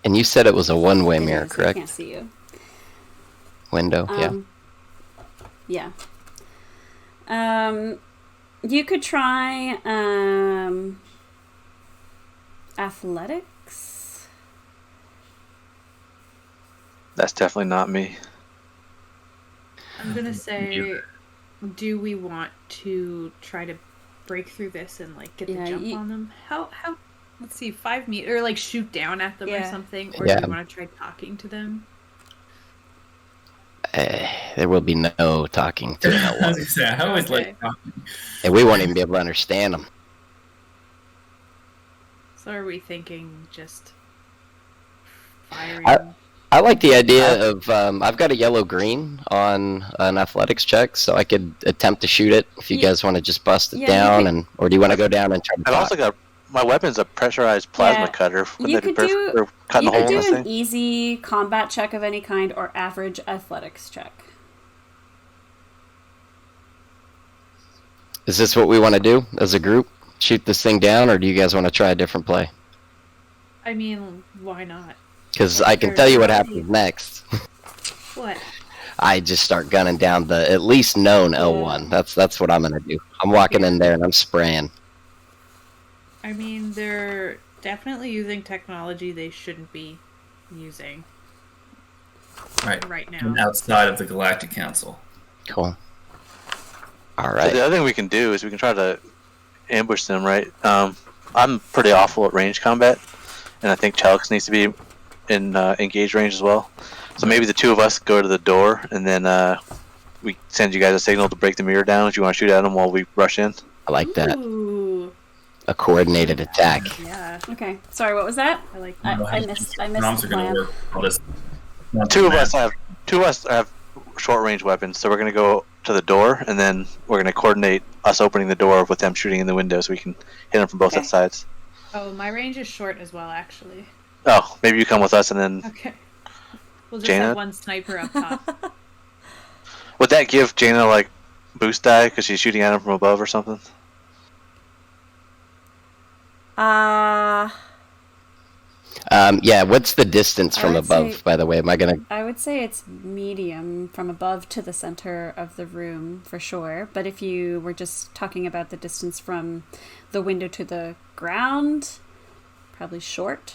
And you said it was a one-way It mirror, is, I correct? can't see you. Window, yeah. Yeah. You could try athletics. That's definitely not me. I'm gonna say, do we want to try to break through this and like get the Yeah, jump on them? How? Let's see, 5 meters, or like shoot down at them or Yeah. something, or Yeah. do you want to try talking to them? There will be no talking to I an was L1. gonna say, I always Okay. like talking. And we won't even be able to understand them. So are we thinking just firing? I like the idea of, I've got a yellow-green on an athletics check, so I could attempt to shoot it if you Yeah. guys want to just bust it Yeah, you down, could- or do you want to go down and try to I've talk? also got my weapon's a pressurized plasma Yeah. cutter. You Wouldn't that be could do- perfect for cutting You a hole could in do this an thing? easy combat check of any kind or average athletics check. Is this what we want to do as a group? Shoot this thing down, or do you guys want to try a different play? I mean, why not? Because I can tell you what happens next. What? I just start gunning down the at least known L1. That's what I'm gonna do. I'm walking in there and I'm spraying. I mean, they're definitely using technology they shouldn't be using right now. And outside of the Galactic Council. Cool. All So right. the other thing we can do is we can try to ambush them, right? I'm pretty awful at range combat, and I think Chalix needs to be in engaged range as well. So maybe the two of us go to the door, and then we send you guys a signal to break the mirror down if you want to shoot at them while we rush in. I like that. Ooh, A coordinated attack. yeah, Okay. Sorry, what was that? I like I that. missed Comms the are going plan. to work. I'll just Two of us have short range weapons, so we're gonna go to the door, and then we're gonna coordinate us opening the door with them shooting in the window, so we can hit them from both Okay. sides. Oh, my range is short as well, actually. Oh, maybe you come with us, and then Okay. We'll just Jaina? have one sniper up top. would that give Jaina like boost die because she's shooting at him from above or something? Yeah. What's the distance I from would above? say- By the way, am I gonna? I would say it's medium from above to the center of the room for sure. But if you were just talking about the distance from the window to the ground, probably short.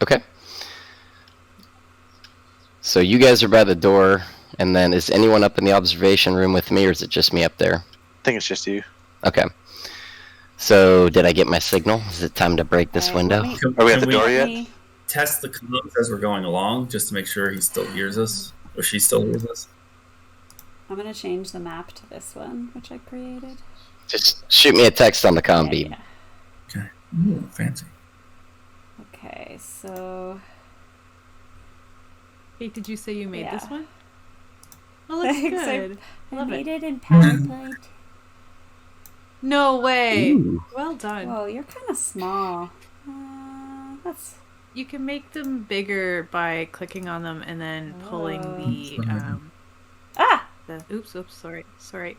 Okay. So you guys are by the door, and then is anyone up in the observation room with me, or is it just me up there? I think it's just you. Okay. So did I get my signal? Is it time to break this Alright, window? Are we at the Can door yet? me- Test the comms as we're going along, just to make sure he still hears us, or she still hears us. I'm going to change the map to this one, which I created. Just shoot me a text on the comm beam. Yeah. Okay. Ooh, fancy. Okay, so... Wait, did you say you made Yeah. this one? Oh, looks Thanks, good. I Love made it. it in PowerPoint. No way. Ooh. Well done. Whoa, you're kind of small. That's... You can make them bigger by clicking on them and then pulling the oops, sorry.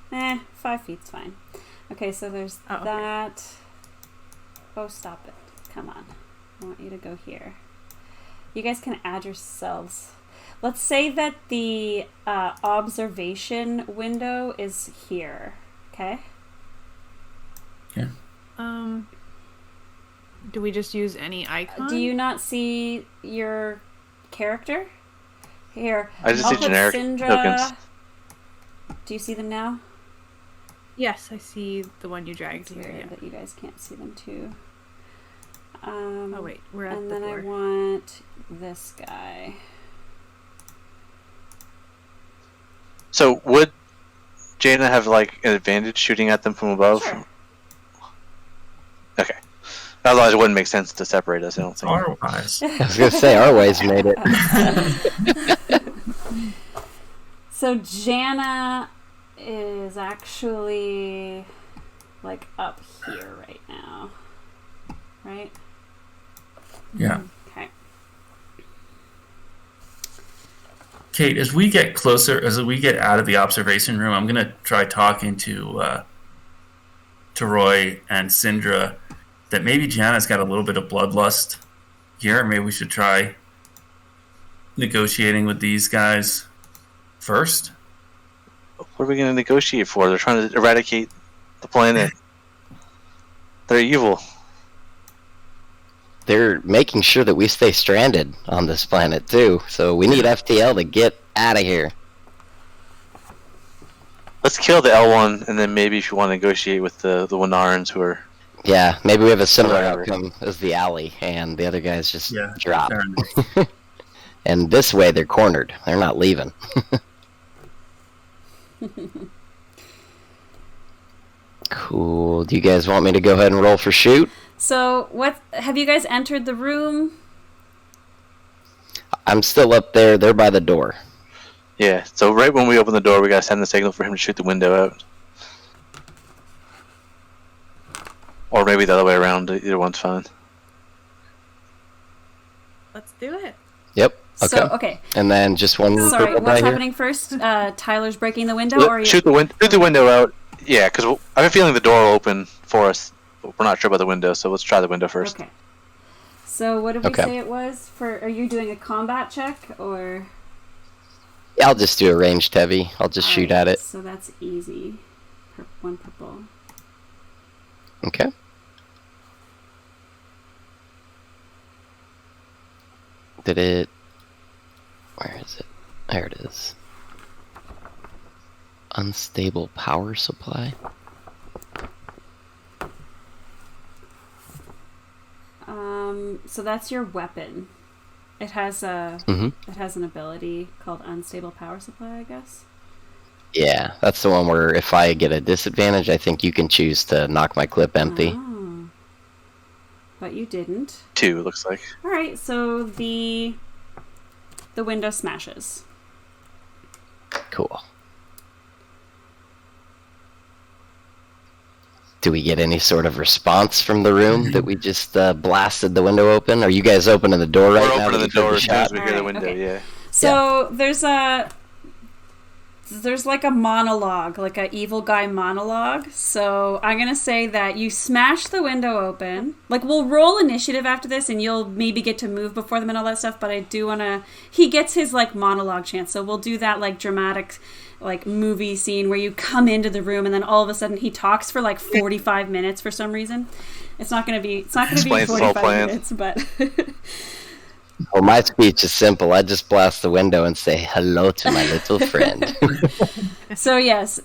5 feet's fine. Okay, so there's Oh, okay. that. Oh, stop it. Come on. I want you to go here. You guys can add yourselves. Let's say that the observation window is here. Okay? Yeah. Do we just use any icon? Do you not see your character? Here. I just I'll see put generic Syndra. tokens. Do you see them now? Yes, I see the one you dragged It's here. weird Yeah. that you guys can't see them too. Oh wait, we're at and the then door. I want this guy. So would Jaina have like an advantage shooting at them from above? Sure. Okay. Otherwise, it wouldn't make sense to separate us. I don't think. Our wise. I was going to say, our ways made it. So Jana is actually like up here right now. Right? Yeah. Okay. Kate, as we get closer, as we get out of the observation room, I'm gonna try talking to Roy and Syndra that maybe Gianna's got a little bit of bloodlust here. Maybe we should try negotiating with these guys first. What are we going to negotiate for? They're trying to eradicate the planet. They're evil. They're making sure that we stay stranded on this planet, too. So we need FTL to get out of here. Let's kill the L1, and then maybe if you want to negotiate with the Winarans who are... Yeah, maybe we have a similar Whatever. outcome as the alley, and the other guys just drop. fair enough. And this way, they're cornered. They're not leaving. Cool. Do you guys want me to go ahead and roll for shoot? So what have you guys entered the room? I'm still up there. They're by the door. Yeah, so right when we open the door, we got to send the signal for him to shoot the window out. Or maybe the other way around. Either one's fine. Let's do it. Yep. Okay. So okay. And then just one Sorry, purple what's die here. happening first? Tyler's breaking the window, or are you... Shoot the window out. Yeah, because I have a feeling the door will open for us. But we're not sure about the window, so let's try the window first. Okay. So what did we Okay. say it was for? Are you doing a combat check or? I'll just do a ranged heavy. I'll just shoot at it. So that's easy. One purple. Okay. Did it... Where is it? There it is. Unstable power supply. So that's your weapon. It has a Mm-hmm. it has an ability called unstable power supply, I guess. Yeah, that's the one where if I get a disadvantage, I think you can choose to knock my clip empty. Oh. But you didn't. 2, it looks like. All right, so the window smashes. Cool. Do we get any sort of response from the room that we just blasted the window open? Are you guys opening the door right We're now? opening the that you heard door as soon as shot? we hear the Alright, window, okay. yeah. So there's like a monologue, like a evil guy monologue. So I'm gonna say that you smash the window open. Like we'll roll initiative after this, and you'll maybe get to move before them and all that stuff. But I do wanna. He gets his like monologue chance, so we'll do that like dramatic, like movie scene where you come into the room and then all of a sudden he talks for like 45 minutes for some reason. It's not going to be 45 minutes, but Well, my speech is simple. I just blast the window and say hello to my little friend. So yes,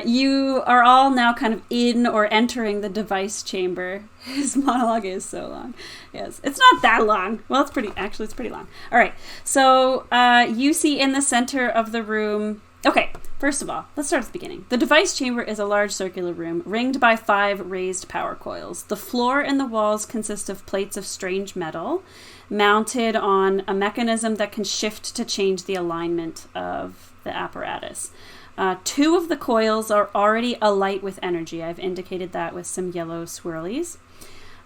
you are all now kind of in or entering the device chamber. His monologue is so long. Yes, it's not that long. Well, it's pretty long. All right, so you see in the center of the room. Okay, first of all, let's start at the beginning. The device chamber is a large circular room ringed by 5 raised power coils. The floor and the walls consist of plates of strange metal mounted on a mechanism that can shift to change the alignment of the apparatus. 2 of the coils are already alight with energy. I've indicated that with some yellow swirlies.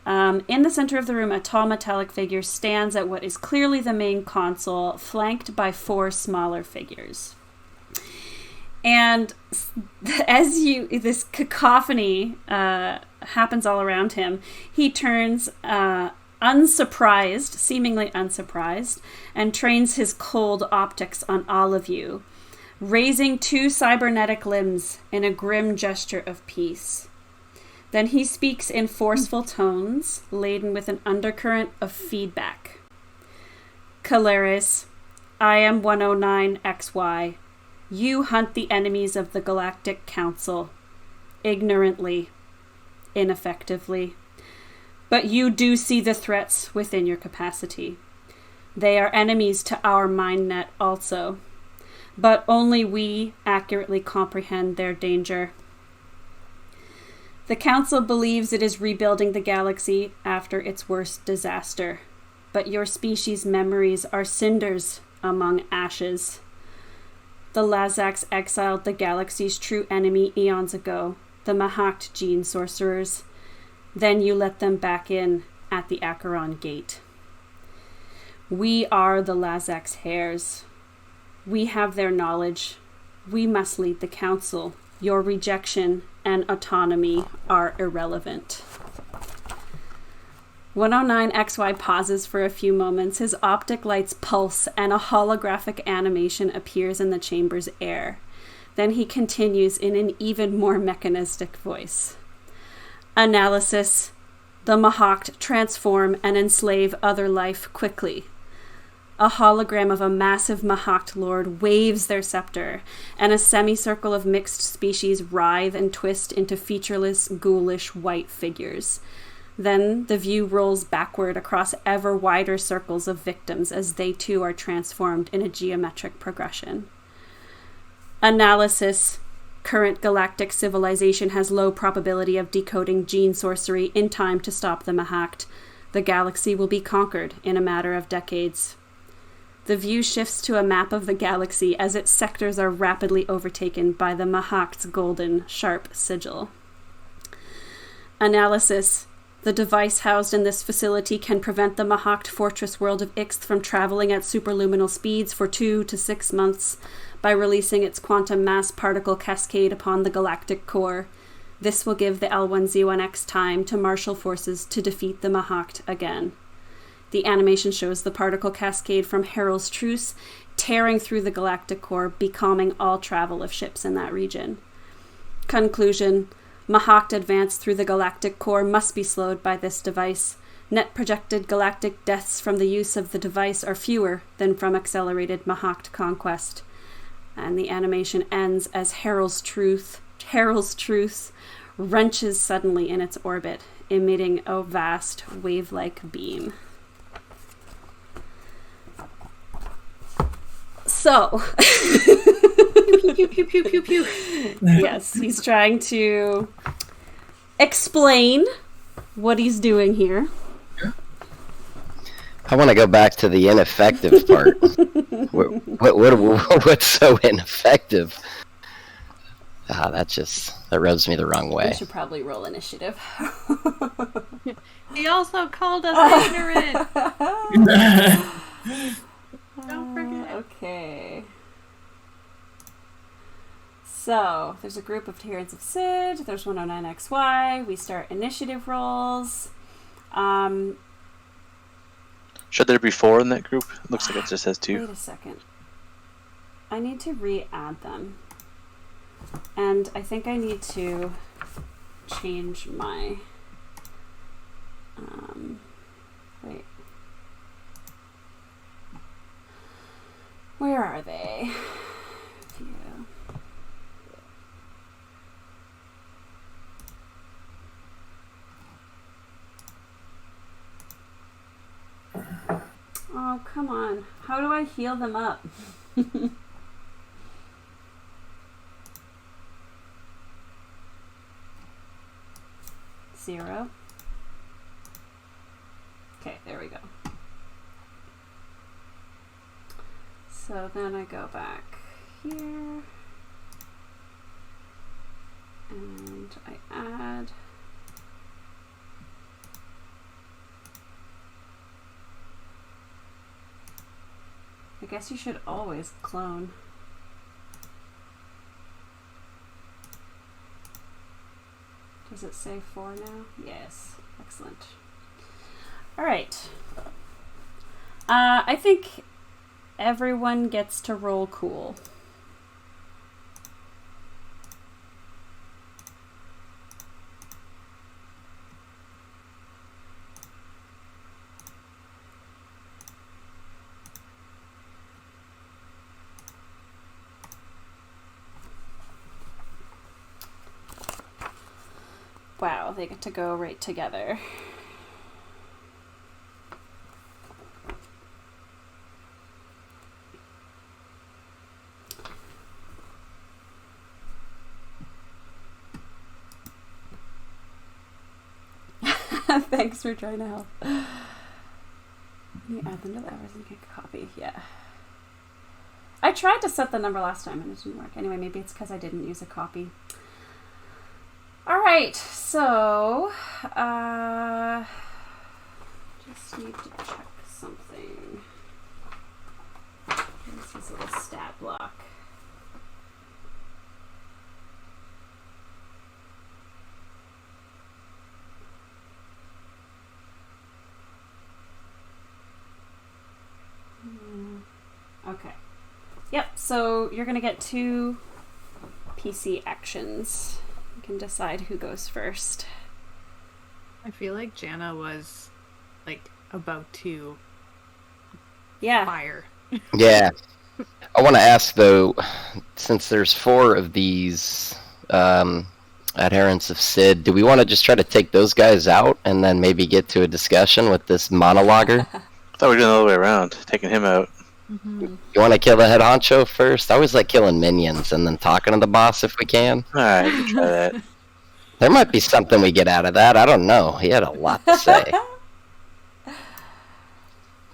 In the center of the room, a tall metallic figure stands at what is clearly the main console, flanked by 4 smaller figures. And as this cacophony happens all around him, he turns seemingly unsurprised, and trains his cold optics on all of you, raising 2 cybernetic limbs in a grim gesture of peace. Then he speaks in forceful tones, laden with an undercurrent of feedback. Caleris, I am 109XY. You hunt the enemies of the Galactic Council. Ignorantly. Ineffectively. But you do see the threats within your capacity. They are enemies to our mind net also. But only we accurately comprehend their danger. The Council believes it is rebuilding the galaxy after its worst disaster. But your species' memories are cinders among ashes. The Lazaks exiled the galaxy's true enemy eons ago, the Mahakt gene sorcerers. Then you let them back in at the Acheron Gate. We are the Lazaks' heirs. We have their knowledge. We must lead the Council. Your rejection and autonomy are irrelevant. 109XY pauses for a few moments. His optic lights pulse and a holographic animation appears in the chamber's air. Then he continues in an even more mechanistic voice. Analysis. The Mahakt transform and enslave other life quickly. A hologram of a massive Mahakt lord waves their scepter, and a semicircle of mixed species writhe and twist into featureless, ghoulish white figures. Then the view rolls backward across ever wider circles of victims as they too are transformed in a geometric progression. Analysis. Current galactic civilization has low probability of decoding gene sorcery in time to stop the Mahakt. The galaxy will be conquered in a matter of decades. The view shifts to a map of the galaxy as its sectors are rapidly overtaken by the Mahakt's golden, sharp sigil. Analysis. The device housed in this facility can prevent the Mahakt fortress world of Ixth from traveling at superluminal speeds for 2 to 6 months by releasing its quantum mass particle cascade upon the galactic core. This will give the L1Z1X time to marshal forces to defeat the Mahakt again. The animation shows the particle cascade from Herald's Truce tearing through the galactic core, becalming all travel of ships in that region. Conclusion. Mahakt advance through the galactic core must be slowed by this device. Net projected galactic deaths from the use of the device are fewer than from accelerated Mahakt conquest. And the animation ends as Herald's Truce wrenches suddenly in its orbit, emitting a vast wave-like beam. So, Pew, pew, pew, pew, pew. yes, he's trying to explain what he's doing here. I want to go back to the ineffective part. What's so ineffective? That rubs me the wrong way. We should probably roll initiative. He also called us ignorant. Don't forget. Okay. So, there's a group of adherents of Sid. There's 109XY. We start initiative rolls. Should there be 4 in that group? It looks like it just has 2. Wait a second. I need to re-add them. And I think I need to change my are they? View. Oh, come on. How do I heal them up? 0. Okay, there we go. So then I go back here and I add I guess you should always clone. Does it say 4 now? Yes. Excellent. All right. I think everyone gets to roll cool. Wow, they get to go right together. Thanks for trying to help. You add them to the hours and get a copy. Yeah. I tried to set the number last time and it didn't work. Anyway, maybe it's because I didn't use a copy. Alright, so just need to check something. This is a little stat block. Okay. Yep, so you're going to get 2 PC actions. You can decide who goes first. I feel like Jana was, like, about to fire. Yeah. I want to ask, though, since there's 4 of these adherents of Sid, do we want to just try to take those guys out and then maybe get to a discussion with this monologuer? I thought we were doing the other way around, taking him out. Mm-hmm. You want to kill the head honcho first? I always like killing minions and then talking to the boss if we can. Alright, we can try that. There might be something we get out of that. I don't know. He had a lot to say.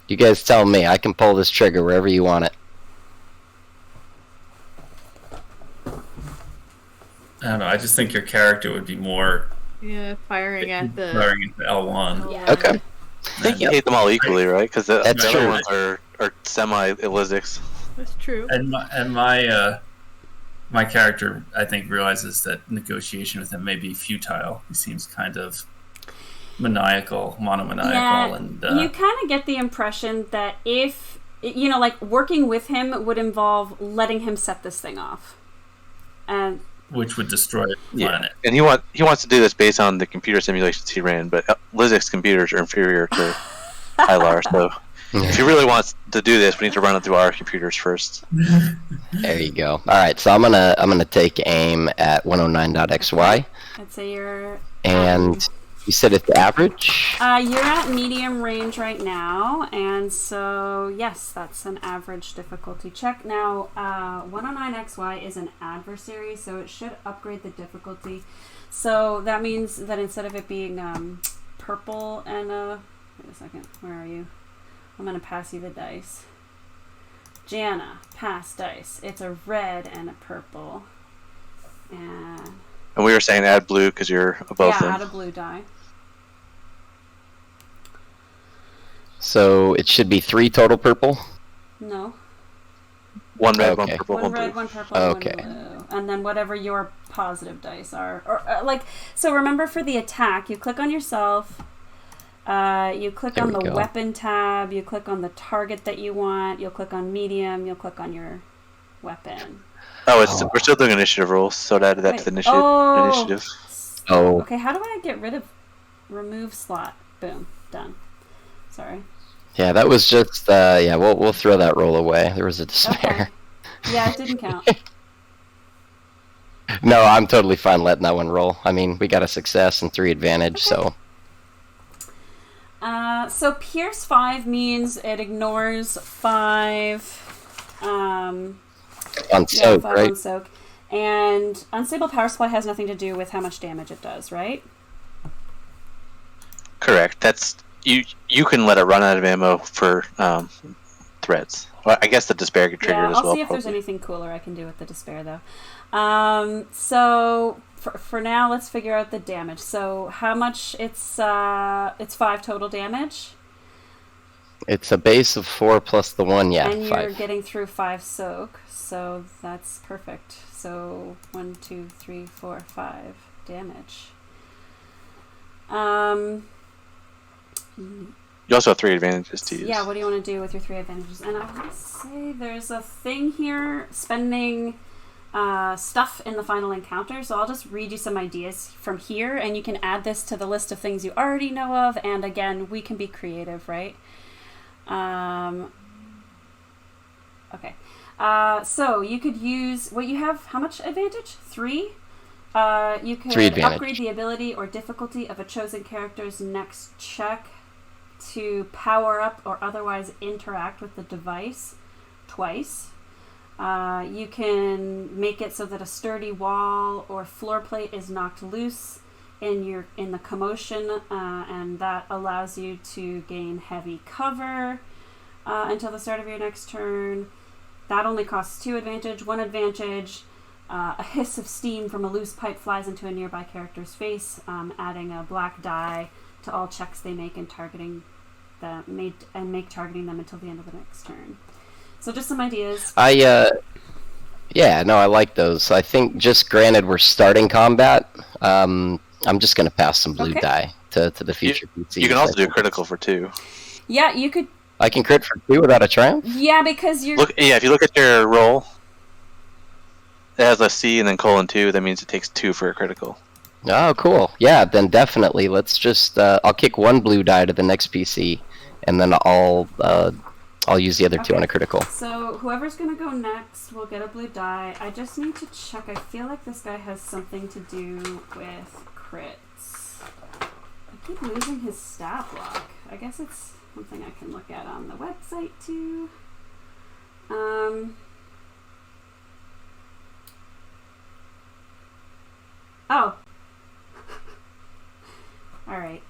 You guys tell me. I can pull this trigger wherever you want it. I don't know. I just think your character would be more firing at the L1. Yeah. Okay. I think you hate them all equally, right? Because the That's other true. ones are semi-Elysics. That's true. And my character, I think, realizes that negotiation with him may be futile. He seems kind of monomaniacal, Yeah, and you kind of get the impression that if, like, working with him would involve letting him set this thing off. And which would destroy the planet. And he wants to do this based on the computer simulations he ran, but Lizik's computers are inferior to Hylar, so if he really wants to do this, we need to run it through our computers first. There you go. All right, so I'm gonna take aim at 109.xy. I'd say you're... And you said it's average? You're at medium range right now, and so, yes, that's an average difficulty check. Now, 109xy is an adversary, so it should upgrade the difficulty. So that means that instead of it being purple and... wait a second, where are you? I'm going to pass you the dice. Jana, pass dice. It's a red and a purple. And we were saying add blue because you're above them. Yeah, add a blue die. So it should be 3 total purple? No. 1 red, Okay. 1 purple, 1 One blue. red, 1 purple, Okay. 1 blue. And then whatever your positive dice are. Or so remember for the attack, you click on yourself. You click There on we the go. weapon tab. You click on the target that you want. You'll click on medium. You'll click on your weapon. Oh, we're still doing initiative rolls, so I added that to the initiative. Oh. Okay, how do I get rid of remove slot? Boom. Done. Sorry. Yeah, that was just, we'll throw that roll away. There was a despair. Okay. Yeah, it didn't count. No, I'm totally fine letting that one roll. I mean, we got a success and 3 advantage, so... So Pierce 5 means it ignores 5... on yeah, soak, 5 right? on soak. And Unstable Power Supply has nothing to do with how much damage it does, right? Correct. That's you can let it run out of ammo for threats. Well, I guess the despair could trigger Yeah, it as I'll well. see if there's probably. anything cooler I can do with the Despair, though. So for now, let's figure out the damage. So how much? It's 5 total damage. It's a base of 4 plus the 1, yeah, And you're 5. getting through 5 soak, so that's perfect. So 1, 2, 3, 4, 5 damage. You also have 3 advantages to use. Yeah, what do you want to do with your 3 advantages? And I want to say there's a thing here, spending stuff in the final encounter, so I'll just read you some ideas from here, and you can add this to the list of things you already know of, and again, we can be creative, right? Okay. So you could use what you have. How much advantage? 3. You could 3 advantage. upgrade the ability or difficulty of a chosen character's next check to power up or otherwise interact with the device twice. You can make it so that a sturdy wall or floor plate is knocked loose in the commotion, and that allows you to gain heavy cover until the start of your next turn. That only costs 2 advantage. 1 advantage, a hiss of steam from a loose pipe flies into a nearby character's face, adding a black die to all checks they make and make targeting them until the end of the next turn. So just some ideas. Yeah, no, I like those. I think, just granted we're starting combat, I'm just going to pass some blue Okay. die to the future PCs. You can also do a critical for 2. Yeah, you could. I can crit for 2 without a triumph? Yeah, because you're. If you look at your roll, it has a C and then :2. That means it takes 2 for a critical. Oh, cool. Yeah, then definitely. Let's just... I'll kick 1 blue die to the next PC, and then I'll use the other 2 Okay. on a critical. So whoever's gonna go next will get a blue die. I just need to check. I feel like this guy has something to do with crits. I keep losing his stat block. I guess it's something I can look at on the website too. Oh. All right.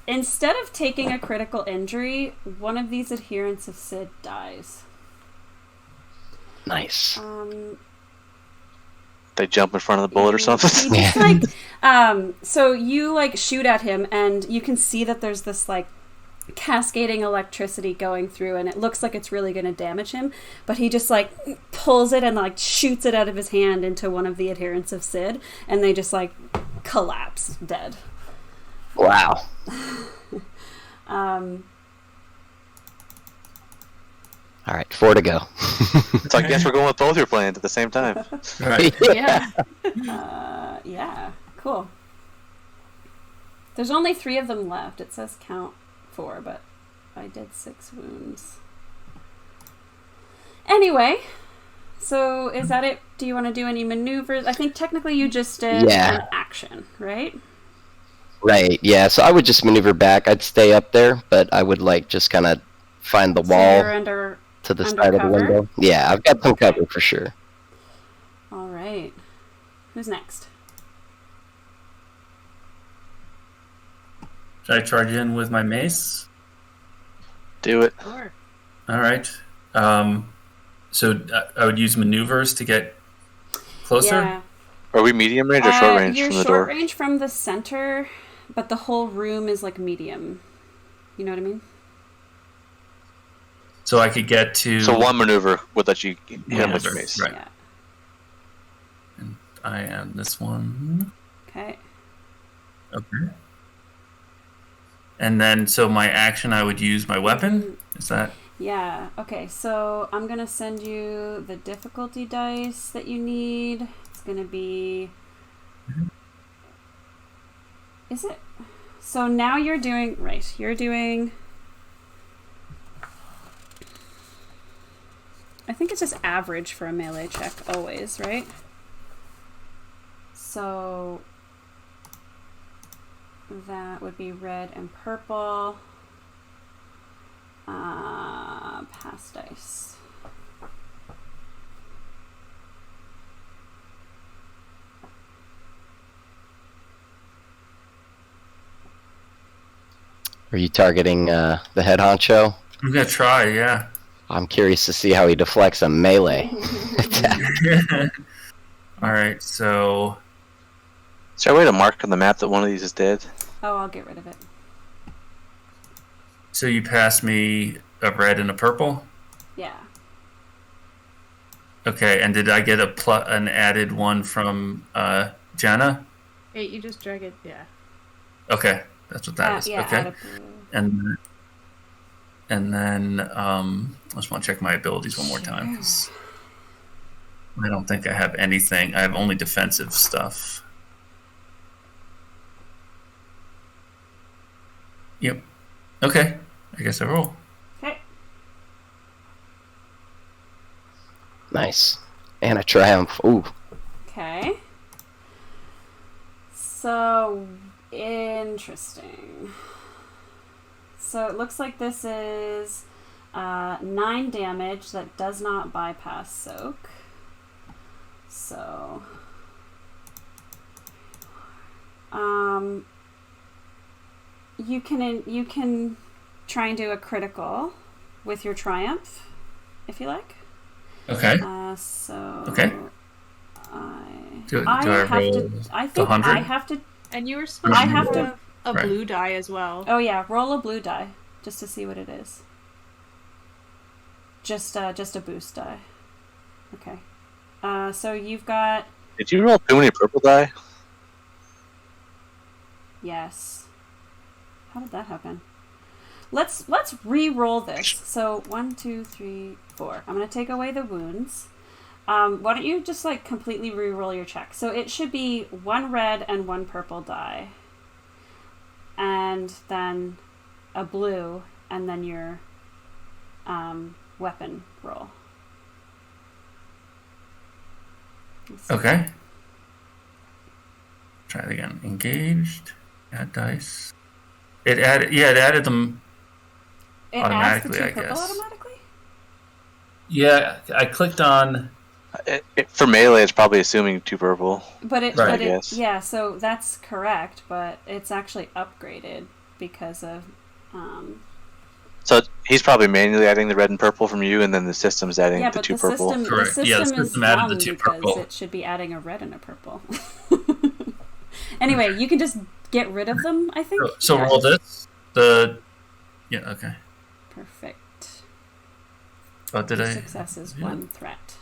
Instead of taking a critical injury, one of these adherents of Sid dies. Nice. They jump in front of the bullet or something. He just so you shoot at him, and you can see that there's this cascading electricity going through, and it looks like it's really going to damage him, but he just pulls it and shoots it out of his hand into one of the adherents of Sid, and they just collapse dead. Wow. All right, 4 to go. So I guess we're going with both your plans at the same time. Right. Yeah. Yeah, cool. There's only 3 of them left. It says count 4, but I did 6 wounds. Anyway, so is that it? Do you want to do any maneuvers? I think technically you just did an action, right? Right, yeah, so I would just maneuver back. I'd stay up there, but I would just kind of find the wall to the side of the window. Yeah, I've got some cover for sure. All right. Who's next? Should I charge in with my mace? Do it. Sure. All right. So I would use maneuvers to get closer? Yeah. Are we medium range or short range you're from the short door? range from the center, but the whole room is medium. You know what I mean? So I could get to... So 1 maneuver would let you hit him with your mace. Right. Yeah. And I add this one. Okay. Okay. And then, so my action, I would use my weapon? Is that... Yeah. Okay, so I'm going to send you the difficulty dice that you need. It's going to be... Is it? So now you're doing... Right. You're doing... I think it's just average for a melee check always, right? So that would be red and purple. Pass dice. Are you targeting the head honcho? I'm gonna try, yeah. I'm curious to see how he deflects a melee attack. Alright, so... Is there a way to mark on the map that one of these is dead? Oh, I'll get rid of it. So you passed me a red and a purple? Yeah. Okay, and did I get an added one from Jenna? Hey, you just drag it, yeah. Okay, that's what that is. Yeah, okay. add a blue. And then I just want to check my abilities one more time, because I don't think I have anything. I have only defensive stuff. Yep. Okay. I guess I roll. Okay. Nice. And a triumph. Ooh. Okay. So, interesting. So it looks like this is 9 damage that does not bypass soak. So, you can try and do a critical with your triumph, if you like. Okay. So Okay. Do I roll I the think 100? I have to. And you were supposed I to have have to- a Right. blue die as well. Oh yeah, roll a blue die just to see what it is. Just a boost die. Okay. So you've got Did you roll too many purple die? yes. How did that happen? Let's re-roll this. So 1, 2, 3, 4. I'm gonna take away the wounds. Why don't you just like completely re-roll your check? So it should be 1 red and 1 purple die, and then a blue, and then your weapon roll. Okay. Try it again. Engaged. Add dice. It added them. It Automatically, adds the I 2 purple guess. automatically? Yeah, I clicked on. For melee, it's probably assuming 2 purple. But it, Right. but I it, guess. yeah, so that's correct, but it's actually upgraded because of, So he's probably manually adding the red and purple from you, and then the system's adding yeah, the but 2 the purple. system, Correct. the Yeah, the system system is added the dumb 2 because purple. it should be adding a red and a purple. Anyway, you can just get rid of them, I think. So Yeah. roll this. Yeah. Okay. Perfect. Oh, did 2 I? successes, Yeah. 1 threat.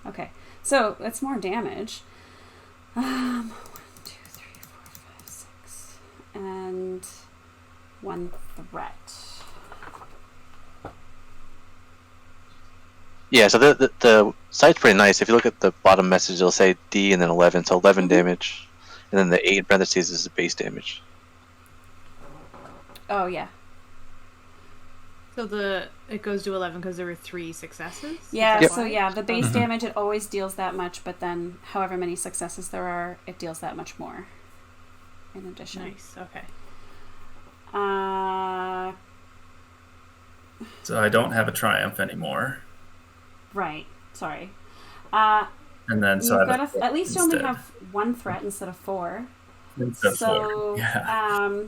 Okay, so that's more damage. 1, 2, 3, 4, 5, 6, and 1 threat. Yeah, so the site's pretty nice. If you look at the bottom message, it'll say D and then 11, so 11 damage. And then the 8 in parentheses is the base damage. Oh yeah, So it goes to 11 because there were 3 successes? Is yeah. that So why? yeah, the base Mhm. damage it always deals that much, but then however many successes there are, it deals that much more. In addition, Nice, okay. So I don't have a triumph anymore, right. Sorry. and then so You've I got have at least you only instead. have 1 threat instead of 4. Instead of So, 4. Yeah.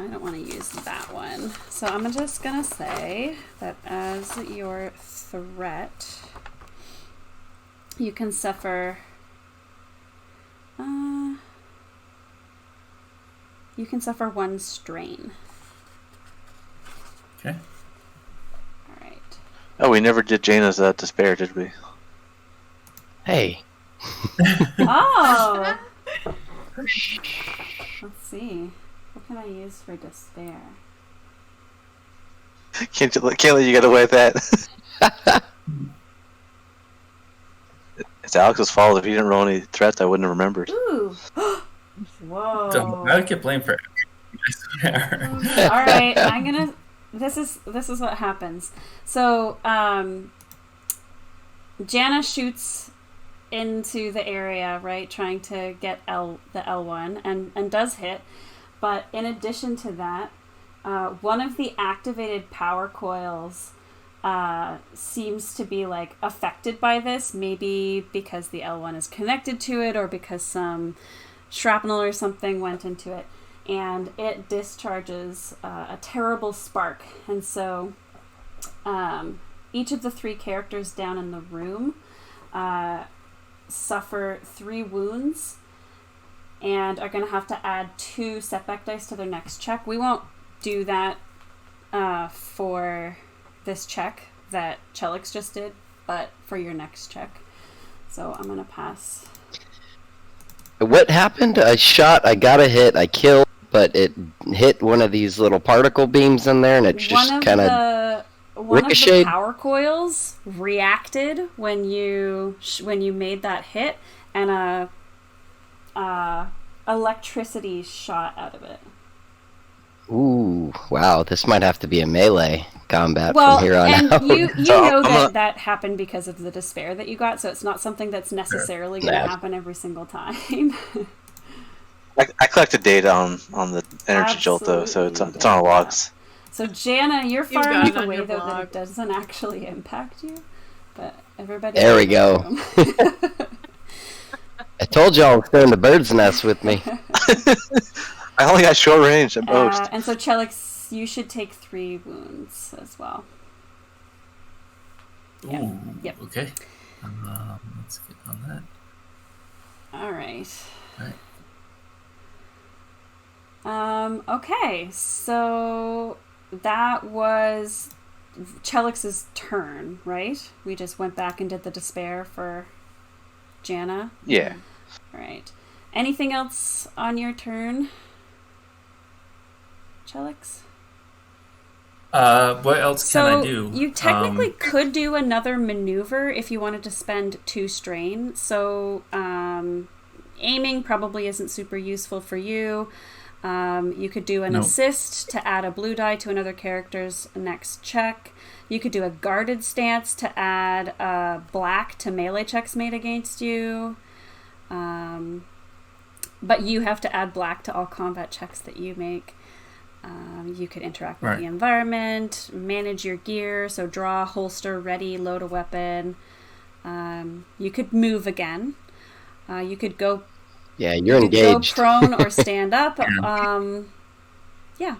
I don't want to use that one. So I'm just going to say that as your threat, you can suffer... you can suffer 1 strain. Okay. All right. Oh, we never did Jaina's despair, did we? Hey. Oh! Let's see. What can I use for despair? Can't let you get away with that. It's Alex's fault. If he didn't roll any threats, I wouldn't have remembered. Ooh! Whoa! So I would get blamed for everything, I swear. All right, I'm gonna. this is what happens. So Jana shoots into the area, right, trying to get the L1, and does hit. But in addition to that, one of the activated power coils seems to be like affected by this, maybe because the L1 is connected to it or because some shrapnel or something went into it, and it discharges a terrible spark. And so each of the 3 characters down in the room suffer 3 wounds and are going to have to add 2 setback dice to their next check. We won't do that for this check that Chelix just did, but for your next check. So I'm going to pass. What happened? I got a hit, I killed, but it hit one of these little particle beams in there, and it just kind of one ricocheted. of the power coils reacted when you made that hit, and electricity shot out of it. Ooh, wow! This might have to be a melee combat from here on out. You know that happened because of the despair that you got, so it's not something that's necessarily going to happen every single time. I collected data on the energy jolt though, so it's on our logs. So Jana, you're far got enough it on away your though that blog. it doesn't actually impact you, but everybody. There we go. I told y'all to stay in the bird's nest with me. I only got short range at most. And so Chelix, you should take 3 wounds as well. Yeah. Ooh, Yep. okay. Let's get on that. All right. Right. Okay, so that was Chelix's turn, right? We just went back and did the despair for Jana. Yeah. All right. Anything else on your turn, Chelix? What else can I do? You technically could do another maneuver if you wanted to spend 2 strain. So aiming probably isn't super useful for you. You could do an assist to add a blue die to another character's next check. You could do a guarded stance to add black to melee checks made against you. But you have to add black to all combat checks that you make. You could interact with the environment, manage your gear, so draw, holster, ready, load a weapon. You could move again. You could go. Yeah, you're engaged. Go prone or stand up. Yeah.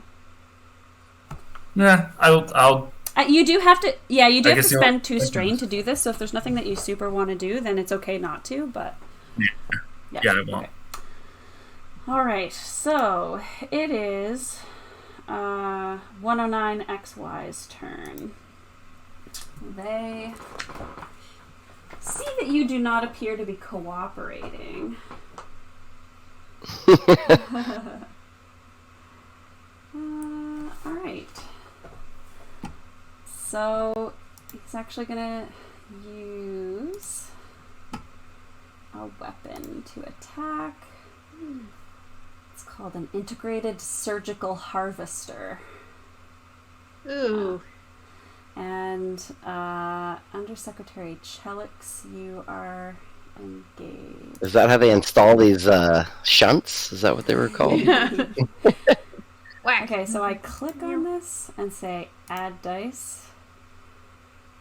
Nah, I'll. You do have to. Yeah, you do have to guess spend 2 strain to do this. So if there's nothing that you super want to do, then it's okay not to. But Yeah, I won't. Okay. All right. So it is 109XY's turn. They see that you do not appear to be cooperating. All right. So he's actually gonna use a weapon to attack. It's called an integrated surgical harvester. Ooh. And Undersecretary Chelix, you are engaged. Is that how they install these shunts? Is that what they were called? Whack. Okay, so I click on this and say add dice.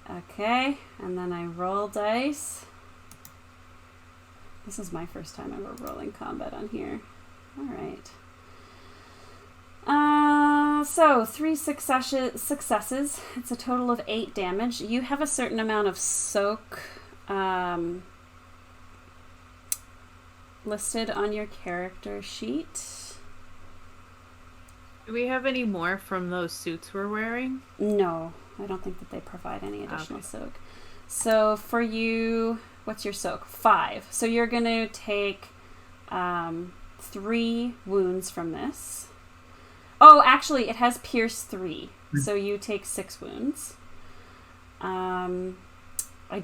Okay, and then I roll dice. This is my first time ever rolling combat on here. Alright. So 3 successes. It's a total of 8 damage. You have a certain amount of soak listed on your character sheet. Do we have any more from those suits we're wearing? No, I don't think that they provide any additional soak. So for you, what's your soak? 5. So you're going to take 3 wounds from this. Oh, actually, it has Pierce 3. So you take 6 wounds. I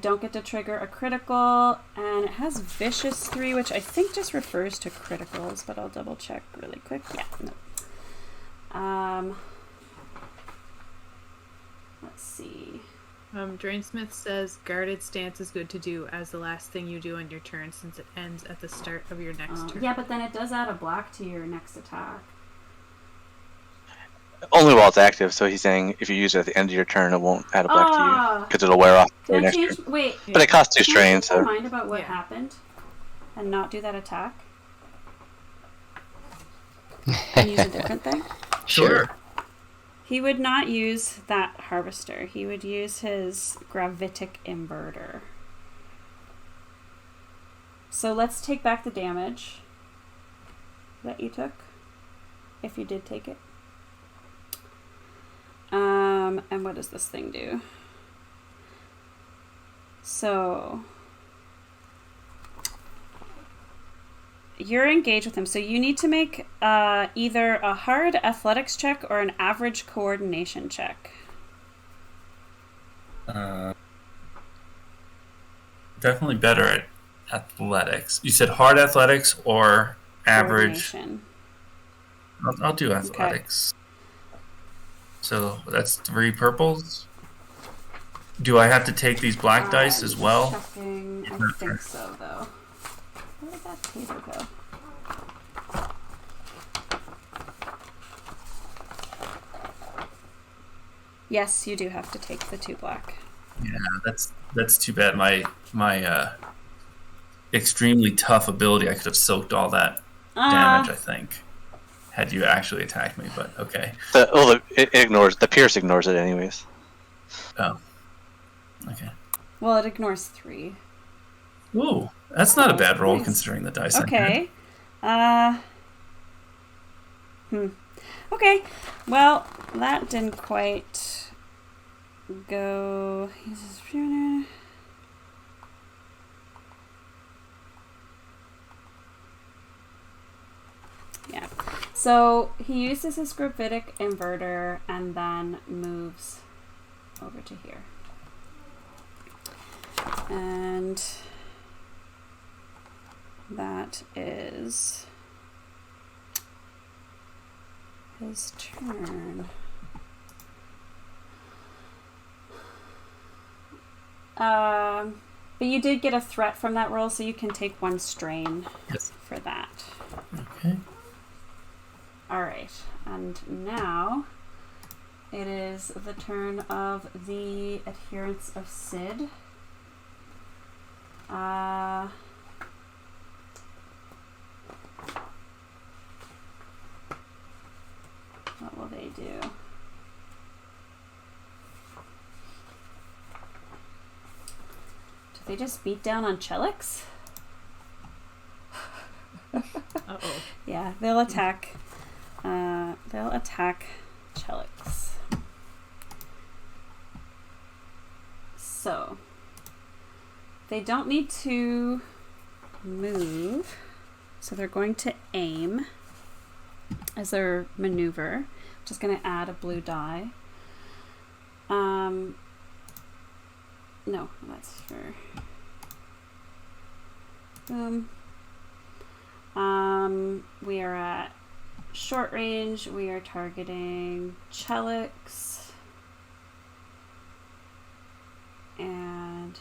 don't get to trigger a critical. And it has Vicious 3, which I think just refers to criticals, but I'll double check really quick. Yeah, no. Let's see. Drainsmith says guarded stance is good to do as the last thing you do on your turn since it ends at the start of your next turn. Yeah, but then it does add a black to your next attack. Only while it's active, so he's saying if you use it at the end of your turn, it won't add a black to you. Because it'll wear off Can I next change? turn. Wait. But it costs 2 Can strain, I change my so... mind about what happened? And not do that attack? And use a different thing? Sure. He would not use that harvester. He would use his gravitic inverter. So let's take back the damage that you took, if you did take it. And what does this thing do? So you're engaged with him, so you need to make either a hard athletics check or an average coordination check. Definitely better at athletics. You said hard athletics or average? I'll do athletics. Okay. So that's 3 purples. Do I have to take these black dice as well? Checking. I think so, though. Where did that table go? Yes, you do have to take the 2 black. Yeah, that's too bad. My extremely tough ability, I could have soaked all that damage, I think, had you actually attacked me, but okay. The pierce ignores it anyways. Oh. Okay. Well, it ignores 3. Ooh, that's not a bad roll nice. Considering the dice. Okay. Okay. Well, that didn't quite go. Yeah. So he uses his gravitic inverter and then moves over to here. And that is his turn. But you did get a threat from that roll, so you can take 1 strain for that. Okay. Alright, and now it is the turn of the adherents of Sid. What will they do? Do they just beat down on Chelix? Uh-oh. Yeah, they'll attack. They'll attack Chelix. So they don't need to move, so they're going to aim as their maneuver. Just going to add a blue die. No, that's for we are at short range. We are targeting Chelix and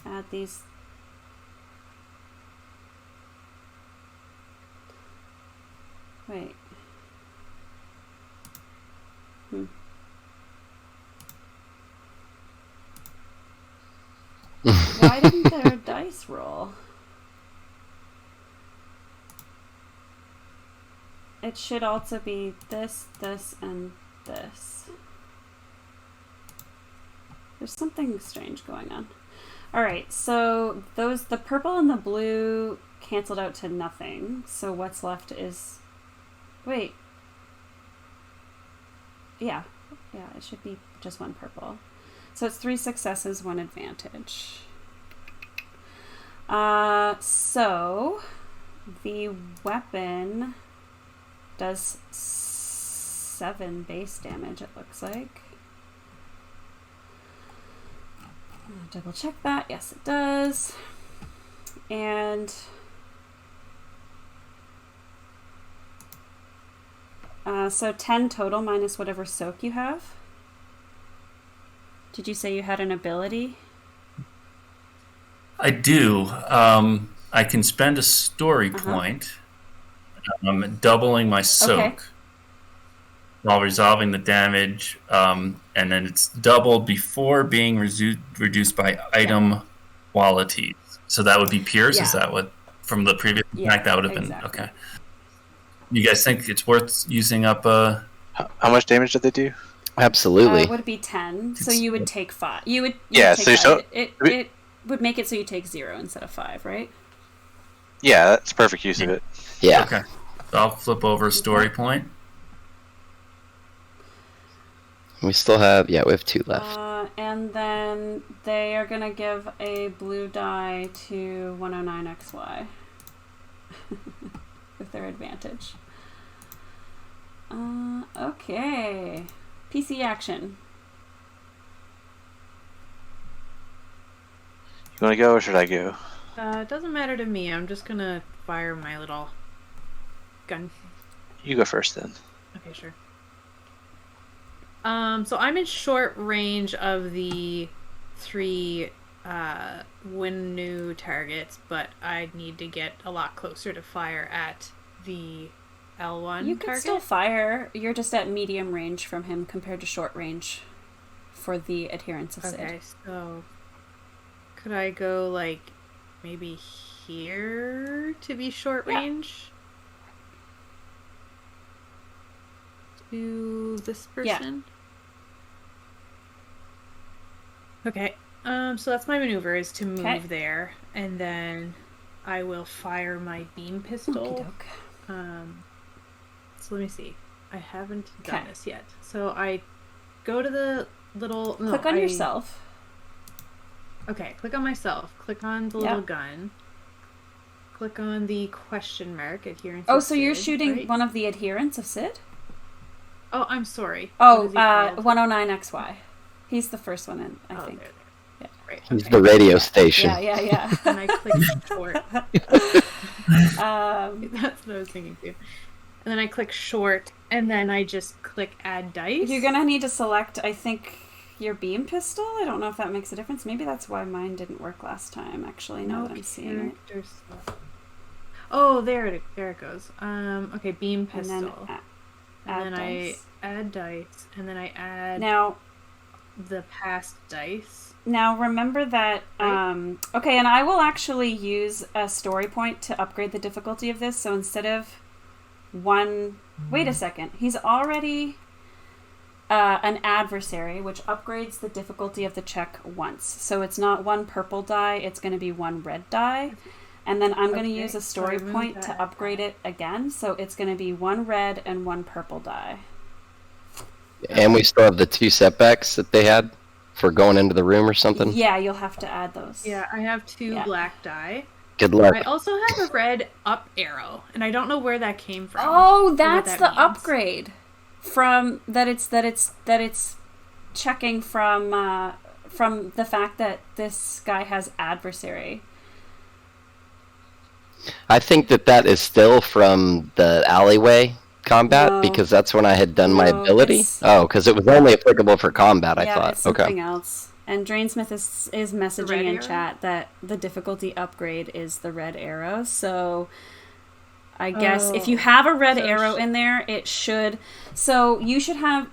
add these. Wait. Why didn't their dice roll? It should also be this, this, and this. There's something strange going on. Alright, so the purple and the blue canceled out to nothing. So what's left is... Wait. Yeah, it should be just 1 purple. So it's 3 successes, 1 advantage. So the weapon does 7 base damage, it looks like. I'll double check that. Yes, it does. And so 10 total minus whatever soak you have. Did you say you had an ability? I do. I can spend a story point, doubling my soak while resolving the damage, and then it's doubled before being reduced by item qualities. So that would be Pierce? Is that what, from the previous attack, that would have been? Okay. You guys think it's worth using up How much damage did they do? Absolutely. It would be 10, so you would take 5. You would Yeah, take so 5. It would make it so you take 0 instead of 5, right? Yeah, that's perfect use of it. Yeah. Okay. So I'll flip over a story point. We still have, we have 2 left. And then they are going to give a blue die to 109XY with their advantage. Okay. PC action. You want to go or should I go? It doesn't matter to me. I'm just gonna fire my little gun. You go first then. Okay, sure. So I'm in short range of the 3 Winnu targets, but I need to get a lot closer to fire at the L1 You can target. still fire. You're just at medium range from him compared to short range for the adherence of Sid. Okay, so could I go like maybe here to be short range? To this person? Okay. So that's my maneuver, is to move there, and then I will fire my beam pistol. So let me see. I haven't done this yet. So I go to the little... Click on yourself. Okay, click on myself. Click on the little gun. Click on the question mark, adherence of so you're Sid, shooting right? one of the adherents of Sid? Oh, I'm sorry. Oh, 109XY. He's the first one in, I think. There. Yeah, right. He's the radio station. Yeah. And I click short. That's what I was thinking too. And then I click short, and then I just click add dice. You're gonna need to select, I think, your beam pistol. I don't know if that makes a difference. Maybe that's why mine didn't work last time, actually, now that I'm seeing it. Oh, there it goes. Okay, beam pistol. And then I add dice, and then I add now the past dice. Now remember that, okay, and I will actually use a story point to upgrade the difficulty of this, so instead of 1, wait a second, he's already an adversary, which upgrades the difficulty of the check once. So it's not 1 purple die, it's going to be 1 red die. And then I'm going to use a story point to upgrade it again. So it's going to be 1 red and 1 purple die. And we still have the 2 setbacks that they had for going into the room or something? Yeah, you'll have to add those. Yeah, I have 2 black die. Good luck. I also have a red up arrow, and I don't know where that came from. Oh, that's the upgrade. From that it's checking from the fact that this guy has adversary. I think that is still from the alleyway combat, because that's when I had done my ability. Oh, because it was only applicable for combat, I thought. It's something else. And Drainsmith is messaging in chat that the difficulty upgrade is the red arrow. So I guess if you have a red arrow in there, it should... So you should have...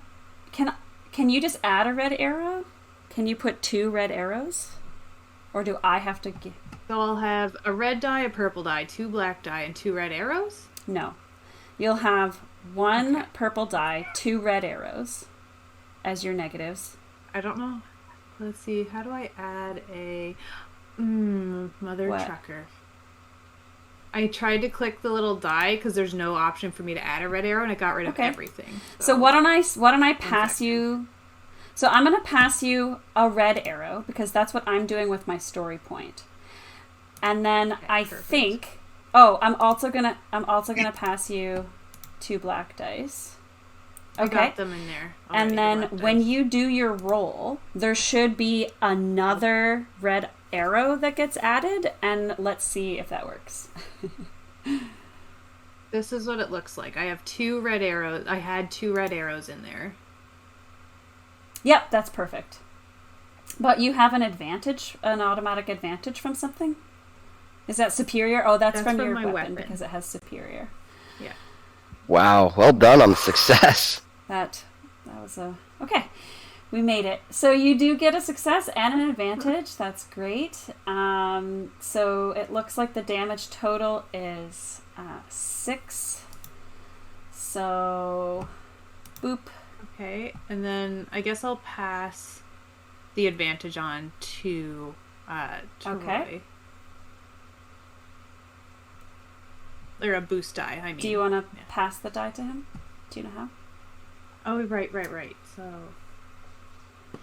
Can you just add a red arrow? Can you put 2 red arrows? Or do I have to... So I'll have a red die, a purple die, 2 black die, and 2 red arrows? No. You'll have 1 purple die, 2 red arrows as your negatives. I don't know. Let's see. How do I add a mother trucker? I tried to click the little die because there's no option for me to add a red arrow, and it got rid of everything. So why don't I pass you? So I'm gonna pass you a red arrow because that's what I'm doing with my story point. And then I think, I'm also gonna pass you 2 black dice. Okay. I got them in there. And then when you do your roll, there should be another red arrow that gets added, and let's see if that works. This is what it looks like. I have 2 red arrows. I had 2 red arrows in there. Yep, that's perfect. But you have an advantage, an automatic advantage from something? Is that superior? Oh, that's from your weapon because it has superior. Yeah. Wow, well done on the success. That was a... Okay, we made it. So you do get a success and an advantage. That's great. So it looks like the damage total is 6. So, boop. Okay, and then I guess I'll pass the advantage on to Okay. Roy. Or a boost die, I mean. Do you want to pass the die to him? Do you know how? Oh, right.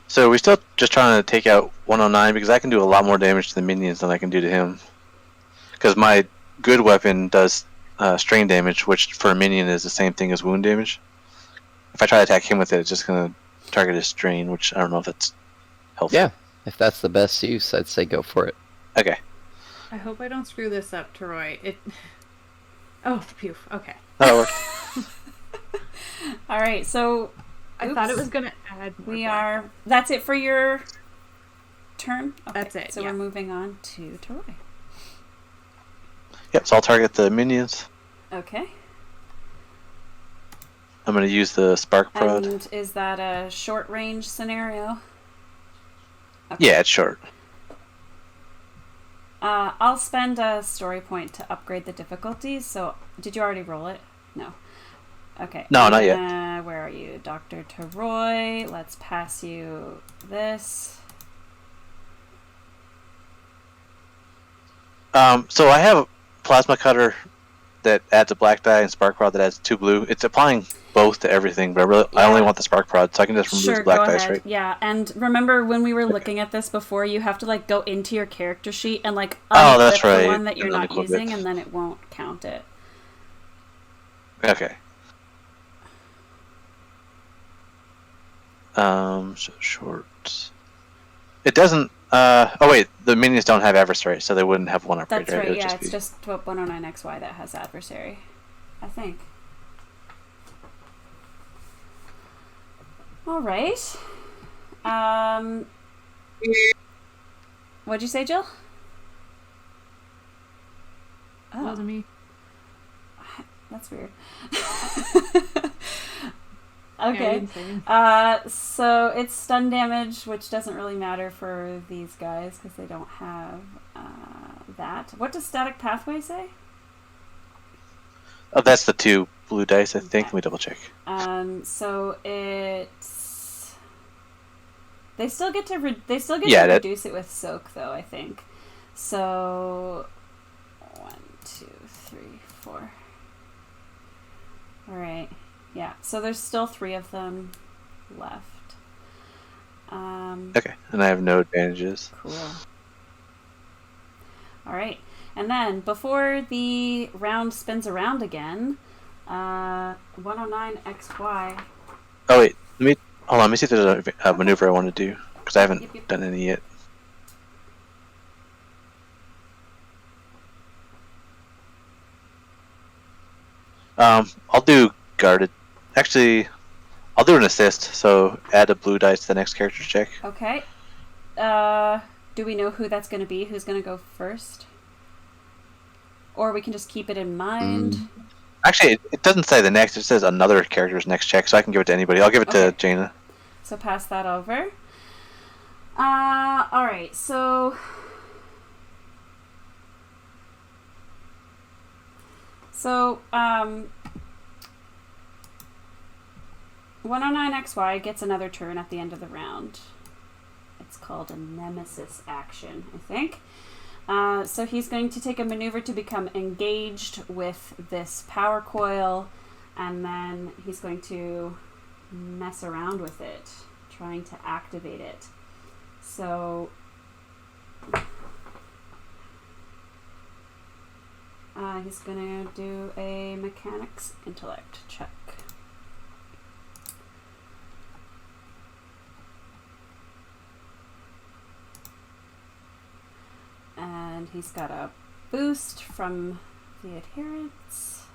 So we're still just trying to take out 109 because I can do a lot more damage to the minions than I can do to him. Because my good weapon does strain damage, which for a minion is the same thing as wound damage. If I try to attack him with it, it's just going to target his strain, which I don't know if that's helpful. Yeah, if that's the best use, I'd say go for it. Okay. I hope I don't screw this up, Troy. Oh, phew. Okay. That'll work. All right, so... I thought it was going to add more. That's it for your turn? Okay, that's it, So we're moving on to Roy. Yep, so I'll target the minions. Okay. I'm going to use the spark prod. And is that a short range scenario? Okay. Yeah, it's short. I'll spend a story point to upgrade the difficulties. So, did you already roll it? No. Okay. No, not yet. Where are you? Dr. Teroy. Let's pass you this. So I have a plasma cutter that adds a black die and spark prod that adds 2 blue. It's applying both to everything, but I only want the spark prod, so I can just remove the black dice, right? Yeah, and remember when we were looking at this before, you have to go into your character sheet and that's right. the one that you're And then not equip using, it. and then it won't count it. Okay. So short. It doesn't. Oh wait, the minions don't have adversary, so they wouldn't have one upgrade. That's right. It Yeah, would it's just 109XY that has adversary, I think. All right. What'd you say, Jill? That wasn't me. That's weird. Yeah, Okay. So it's stun damage, which doesn't really matter for these guys because they don't have that. What does static pathway say? Oh, that's the 2 blue dice, I think. Let me double check. So it's they still get to Yeah, reduce it with soak though, I think. So 1, 2, 3, 4. All right. Yeah, so there's still 3 of them left. Okay, and I have no advantages. Cool. All right, and then before the round spins around again, 109XY. Oh wait, hold on. Let me see if there's a maneuver I want to do because I haven't done any yet. I'll do guarded. Actually, I'll do an assist. So add a blue dice to the next character's check. Okay. Do we know who that's going to be? Who's going to go first? Or we can just keep it in mind. Actually, it doesn't say the next. It says another character's next check, so I can give it to anybody. I'll give it to Jaina. So pass that over. All right. So 109XY gets another turn at the end of the round. It's called a nemesis action, I think. So he's going to take a maneuver to become engaged with this power coil, and then he's going to mess around with it, trying to activate it. So he's going to do a mechanics intellect check. And he's got a boost from the adherents.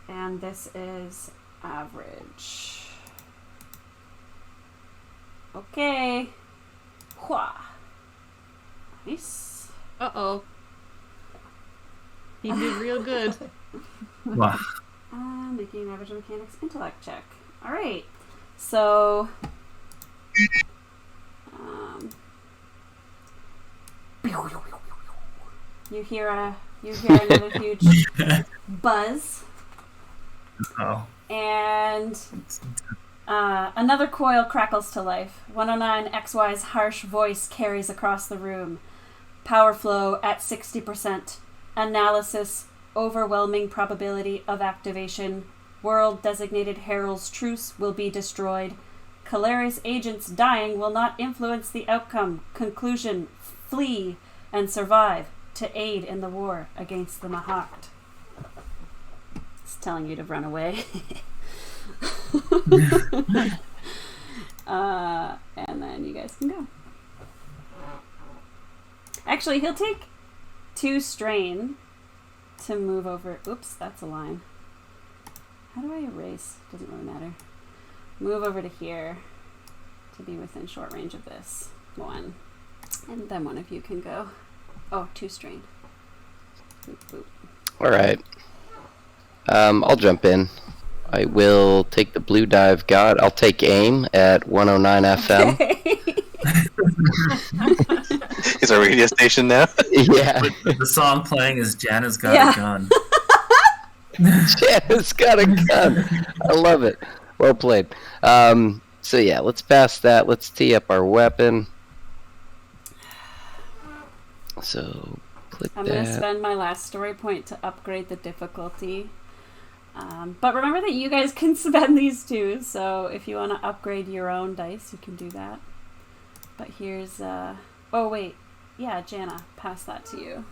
And this is average. Okay. Hua. Nice. Uh-oh. He did real good. Wow. Making an average mechanics intellect check. All right. So, you hear another huge buzz, Oh. and another coil crackles to life. 109XY's harsh voice carries across the room. Power flow at 60%. Analysis, overwhelming probability of activation. World designated Herald's truce will be destroyed. Kalari's agents dying will not influence the outcome. Conclusion, flee and survive to aid in the war against the Mahakt. It's telling you to run away. And then you guys can go. Actually, he'll take 2 strain to move over. Oops, that's a line. How do I erase? Doesn't really matter. Move over to here to be within short range of this one. And then one of you can go. Oh, 2 strain. Boop, boop. Alright. I'll jump in. I will take the blue dive god. I'll take aim at 109 FM. Okay. Is our radio station now? Yeah. The song playing is Jana's Got Yeah. a Gun. Jana's got a gun. I love it. Well played. So yeah, let's pass that. Let's tee up our weapon. So click I'm that. going to spend my last story point to upgrade the difficulty. But remember that you guys can spend these too, so if you want to upgrade your own dice, you can do that. But here's, oh wait, yeah, Jana, pass that to you.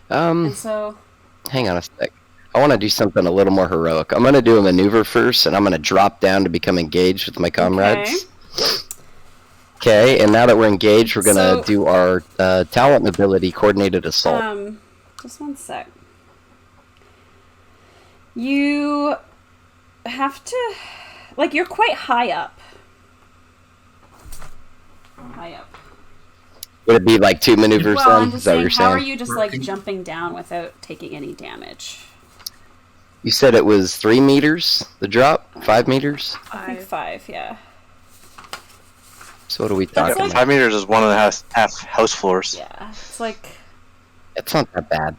And so, Hang on a sec. I want to do something a little more heroic. I'm going to do a maneuver first, and I'm going to drop down to become engaged with my comrades. Okay, and now that we're engaged, we're going to do our talent ability, coordinated assault. Just one sec. You have to, like, you're quite high up. High up. Would it be like 2 maneuvers Well, then? I'm Is just that what saying, you're how saying? are you just, like, jumping down without taking any damage? You said it was 3 meters, the drop? 5 meters? I think 5, yeah. So what are we talking like- about? 5 meters is 1.5 house floors. Yeah, it's like... It's not that bad.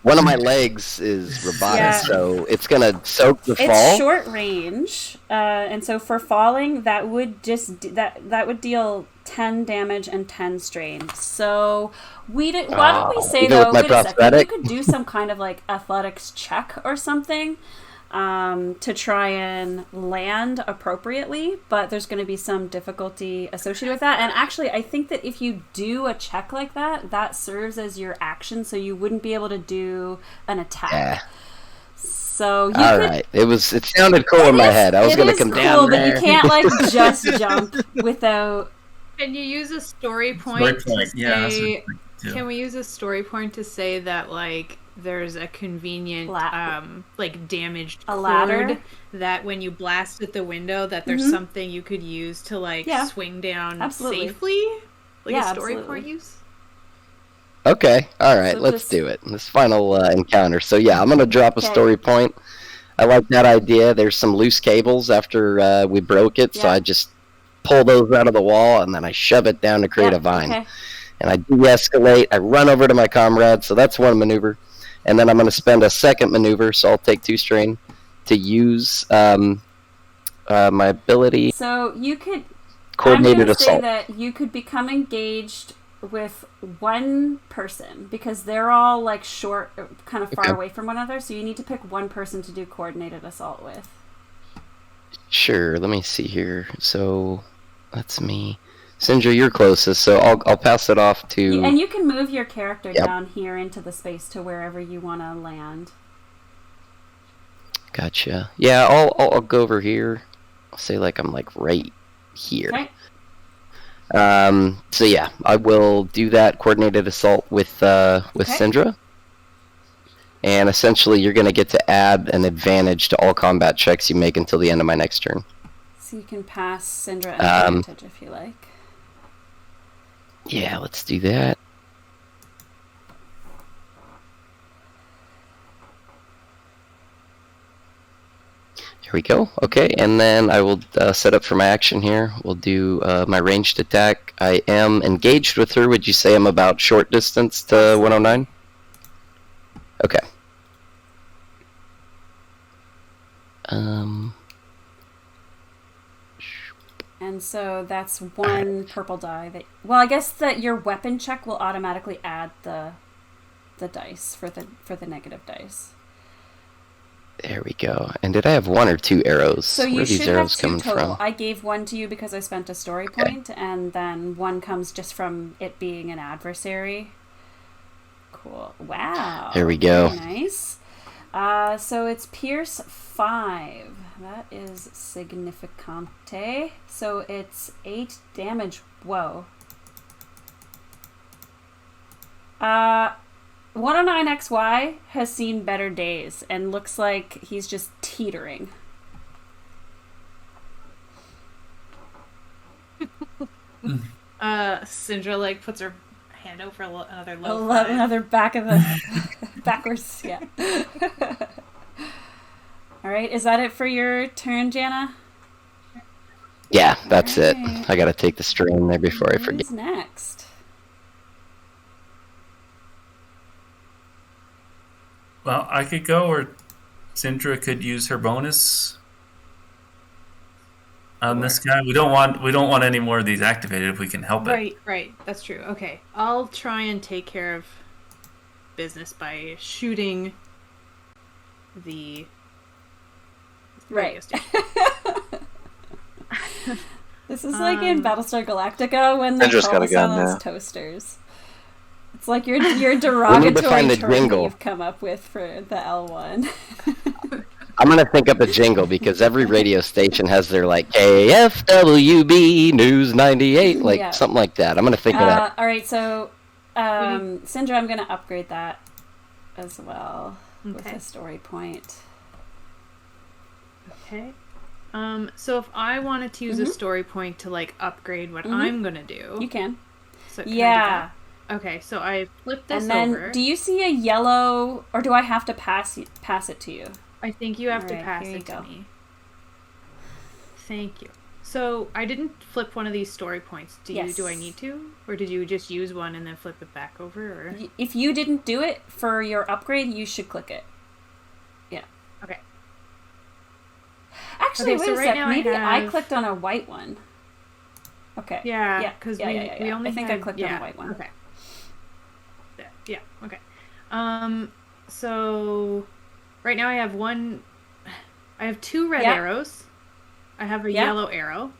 One of my legs is robotic, Yeah. so it's gonna soak the It's fall. short range, and so for falling, that would just that would deal 10 damage and 10 strain. So why don't we say even with though? my Wait a second, you prosthetic? could do some kind of like athletics check or something to try and land appropriately, but there's going to be some difficulty associated with that. And actually, I think that if you do a check like that, that serves as your action, so you wouldn't be able to do an attack. Yeah. So you All could, right. It sounded cool in my head. I was gonna come cool, down but there. you can't like just jump without. Can you use a story point Story to point, yeah, that's say... what I think, too. Can we use a story point to say that, like, there's a convenient, like, damaged A ladder? cord that when you blast at the window, that there's something you could use to, like, Yeah. swing down Absolutely. safely? Like Yeah, a story absolutely. point use? Okay. All right. So Let's just- do it. This final encounter. So yeah, I'm gonna drop a Okay. story point. I like that idea. There's some loose cables after we broke it, so Yeah. I just pull those out of the wall and then I shove it down to create a vine. Okay. And I de-escalate. I run over to my comrade, so that's one maneuver. And then I'm going to spend a second maneuver, so I'll take 2 strain to use my ability, So you could. coordinated I'm gonna say assault. that you could become engaged with one person because they're all like short, kind of far Okay. away from one another. So you need to pick one person to do coordinated assault with. Sure, let me see here. So that's me. Sindra, you're closest, so I'll pass it off to... And you can move your character Yep. down here into the space to wherever you want to land. Gotcha. Yeah, I'll go over here. I'll say like I'm like right here. Okay. So yeah, I will do that coordinated assault with Okay. Sindra. And essentially, you're going to get to add an advantage to all combat checks you make until the end of my next turn. So you can pass Syndra an advantage if you like. Yeah, let's do that. Here we go. Okay, and then I will set up for my action here. We'll do my ranged attack. I am engaged with her. Would you say I'm about short distance to 109? Okay. And so that's one purple die. That, well, I guess that your weapon check will automatically add the dice for the negative dice. There we go. And did I have one or two arrows? So you Where are these should arrows have two coming total. from? I gave one to you because I spent a story point, and then one comes just from it being an adversary. Cool. Wow. There we go. Very nice. So it's Pierce 5. That is significante. So it's 8 damage. Whoa. 109XY has seen better days and looks like he's just teetering. Syndra like puts her hand over another low five. Another back of the backwards. Yeah. All right. Is that it for your turn, Jana? Yeah, that's it. Alright. I gotta take the strain there before I forget. Who's next? Well, I could go, or Syndra could use her bonus on this guy. We don't want any more of these activated if we can help it. Right. That's true. Okay. I'll try and take care of business by shooting the radio Right. station. This is like in Battlestar Galactica when they Syndra's call got a us gun on now. those toasters. It's like your derogatory find the term that jingle. you've come up with for the L1. I'm gonna think up a jingle because every radio station has their like KFWB News 98, like Yeah. something like that. I'm gonna think of that. All right, so Syndra, I'm going to upgrade that as well with Okay. a story point. Okay. So if I wanted to use a story point to like upgrade what I'm gonna do, You can. so can I do Yeah. that? Okay, so I flip this And then, over. do you see a yellow, or do I have to pass it to you? I think you have to Alright, pass here you it to go. me. Thank you. So I didn't flip one of these story points. Do Yes. I need to, or did you just use one and then flip it back over? Or If you didn't do it for your upgrade, you should click it. Yeah. okay. Actually, Okay, wait so a right sec. now I Maybe I have- clicked on a white one. Okay. Yeah, because yeah. we only I think had, I clicked on the white one. Okay. Yeah. Okay. So right now I have one. I have 2 red Yeah. arrows. I have a Yeah. yellow arrow.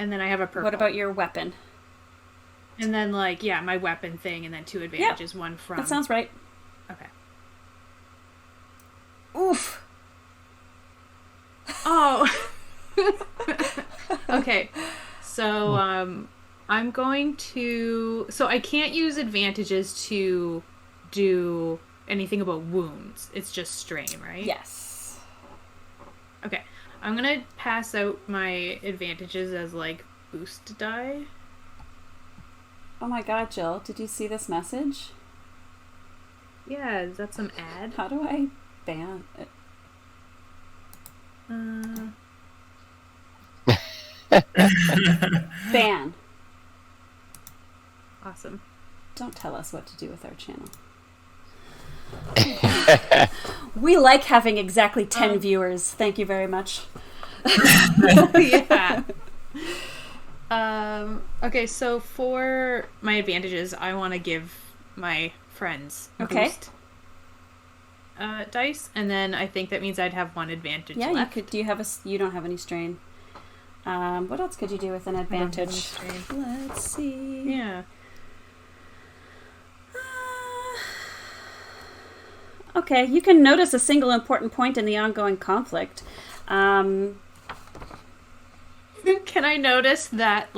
And then I have a purple. What about your weapon? And then my weapon thing, and then 2 advantages. One from. That sounds right. Okay. Oof. Oh. Okay. So I'm going to. So I can't use advantages to do anything about wounds. It's just strain, right? Yes. Okay. I'm gonna pass out my advantages as boost die. Oh my god, Jill, did you see this message? Yeah, is that some ad? How do I ban it? Ban. Awesome. Don't tell us what to do with our channel. We like having exactly 10 viewers. Thank you very much. Yeah. Okay, so for my advantages, I want to give my friends Okay. boost dice, and then I think that means I'd have one advantage Yeah, you left. could. Do you have you don't have any strain. What else could you do with an I don't have any advantage? strain. Let's see. Yeah. Okay, you can notice a single important point in the ongoing conflict. Can I notice that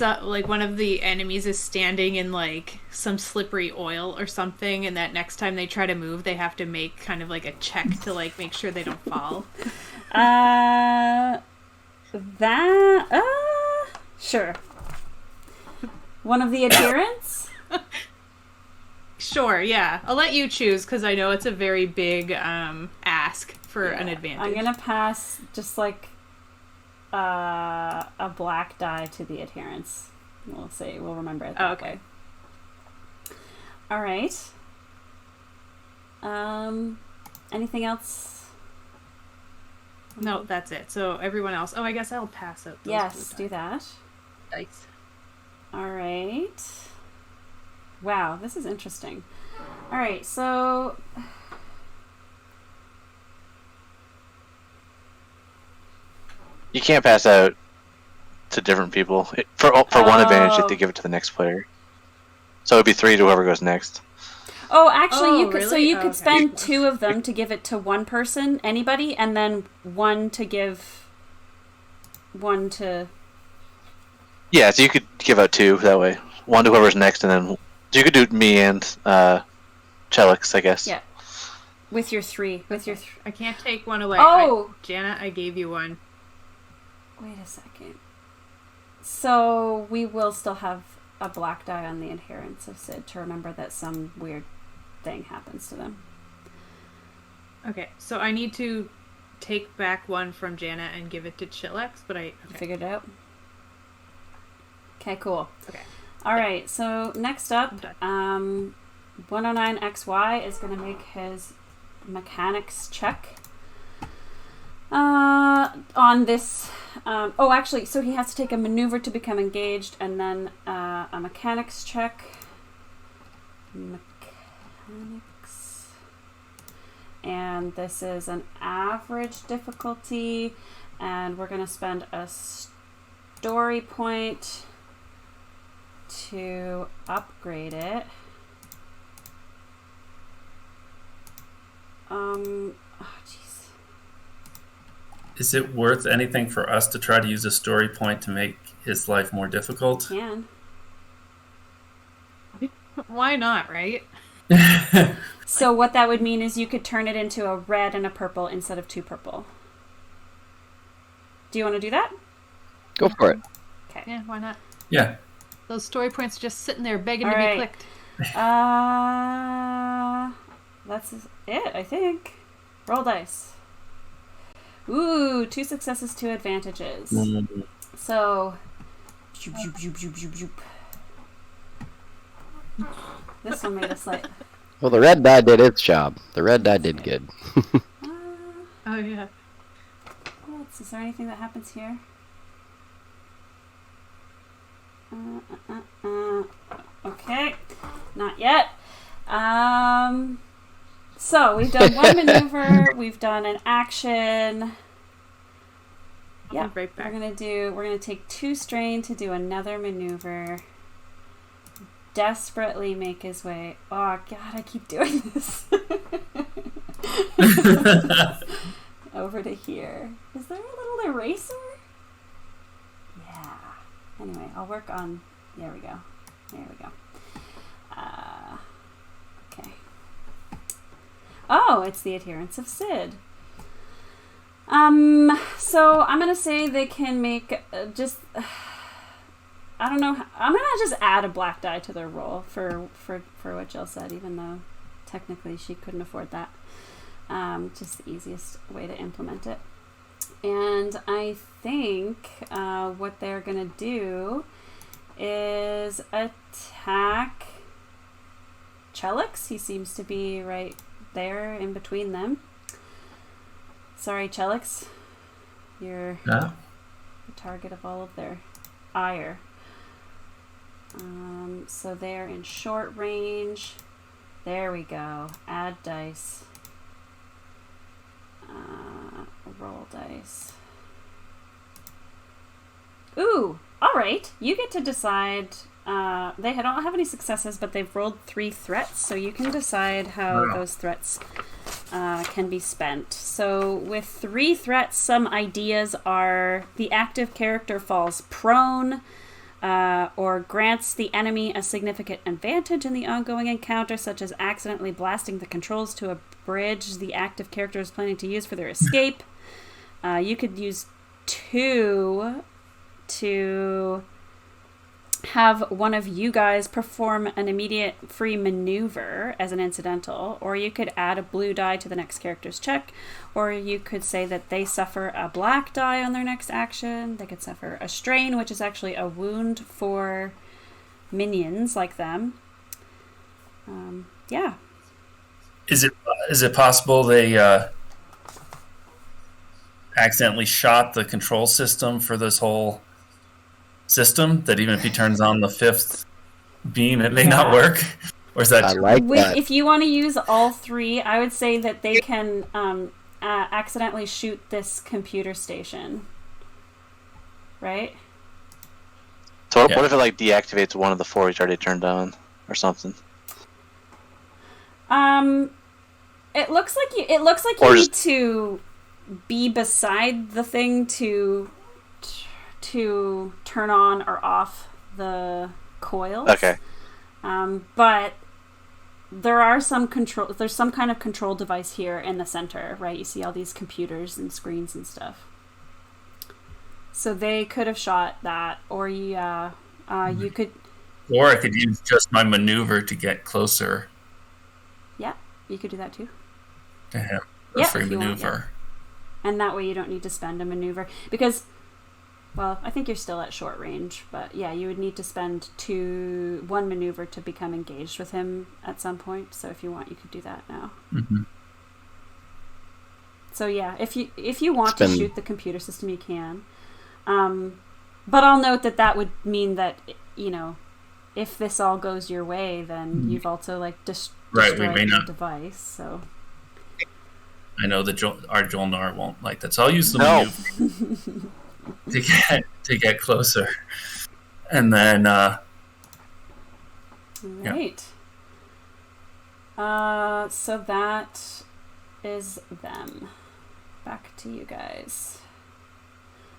like one of the enemies is standing in like some slippery oil or something, and that next time they try to move, they have to make kind of like a check to like make sure they don't fall. Sure. One of the adherents? Sure, yeah. I'll let you choose because I know it's a very big ask for an advantage. I'm gonna pass just like a black die to the adherents. We'll remember it that way. All right. Anything else? No, that's it. So everyone else. Oh, I guess I'll pass out those Yes, blue do that. dice. All right. Wow, this is interesting. All right, so You can't pass out to different people. For one advantage, you have to give it to the next player. So it'd be 3 to whoever goes next. Oh, actually, you could. Really? So you could Okay. spend 2 of them to give it to one person, anybody, and then 1 to give 1 to. Yeah, so you could give out 2 that way. 1 to whoever's next, and then so you could do me and Chelix, I guess. Yeah. With your 3. I can't take one away. Oh! Jana, I gave you one. Wait a second. So we will still have a black die on the adherents of Sid to remember that some weird thing happens to them. Okay, so I need to take back 1 from Jana and give it to Chillax, but You figured it out? Okay, cool. Okay. All right, so next up, I'm 109XY is going to make his mechanics check on this. Actually, so he has to take a maneuver to become engaged, and then a mechanics check. Mechanics. And this is an average difficulty, and we're going to spend a story point to upgrade it. Jeez. Is it worth anything for us to try to use a story point to make his life more difficult? Can. Why not, right? So what that would mean is you could turn it into a red and a purple instead of 2 purple. Do you want to do that? Go for it. Okay. Yeah, why not? Yeah. Those story points are just sitting there begging All to right. be clicked. That's it, I think. Roll dice. Ooh, 2 successes, 2 advantages. So, zoop, zoop, zoop, zoop, zoop, zoop. This one made us like. Well, the red die did its job. The red die did good. Oh, yeah. Is there anything that happens here? Okay, not yet. So we've done 1 maneuver. We've done an action. Yeah, be right back. we're gonna take 2 strain to do another maneuver. Desperately make his way. Oh God, I keep doing this. Over to here. Is there a little eraser? Yeah. Anyway, I'll work on. There we go. Okay. Oh, it's the adherents of Sid. So I'm gonna say they can make I don't know. I'm gonna just add a black die to their roll for what Jill said, even though technically she couldn't afford that. Just the easiest way to implement it. And I think what they're gonna do is attack Chelix. He seems to be right there in between them. Sorry, Chelix. You're the target of all of their ire. So they're in short range. There we go. Add dice. Roll dice. Ooh! Alright. You get to decide. They don't have any successes, but they've rolled 3 threats, so you can decide how those threats can be spent. So with 3 threats, some ideas are the active character falls prone, or grants the enemy a significant advantage in the ongoing encounter, such as accidentally blasting the controls to a bridge the active character is planning to use for their escape. You could use 2 to have one of you guys perform an immediate free maneuver as an incidental, or you could add a blue die to the next character's check, or you could say that they suffer a black die on their next action. They could suffer a strain, which is actually a wound for minions like them. Yeah. Is it possible they accidentally shot the control system for this whole system, that even if he turns on the 5th beam, it may not work? Or is that... I like that. If you want to use all 3, I would say that they can accidentally shoot this computer station. Right? So what if it like deactivates one of the 4 he's already turned on or something? It looks like you need to be beside the thing to turn on or off the coils. Okay. But there's some kind of control device here in the center, right? You see all these computers and screens and stuff. So they could have shot that, or you could... Or I could use just my maneuver to get closer. Yeah, you could do that too. To have a free maneuver. And that way you don't need to spend a maneuver. Because, well, I think you're still at short range, but yeah, you would need to spend 1 maneuver to become engaged with him at some point. So if you want, you could do that now. Mm-hmm. So yeah, if you want to shoot the computer system, you can. But I'll note that would mean that, if this all goes your way, then you've also destroyed the device. So I know that our Jolnar won't like that, so I'll use the maneuver to get closer, and then. Right. So that is them. Back to you guys.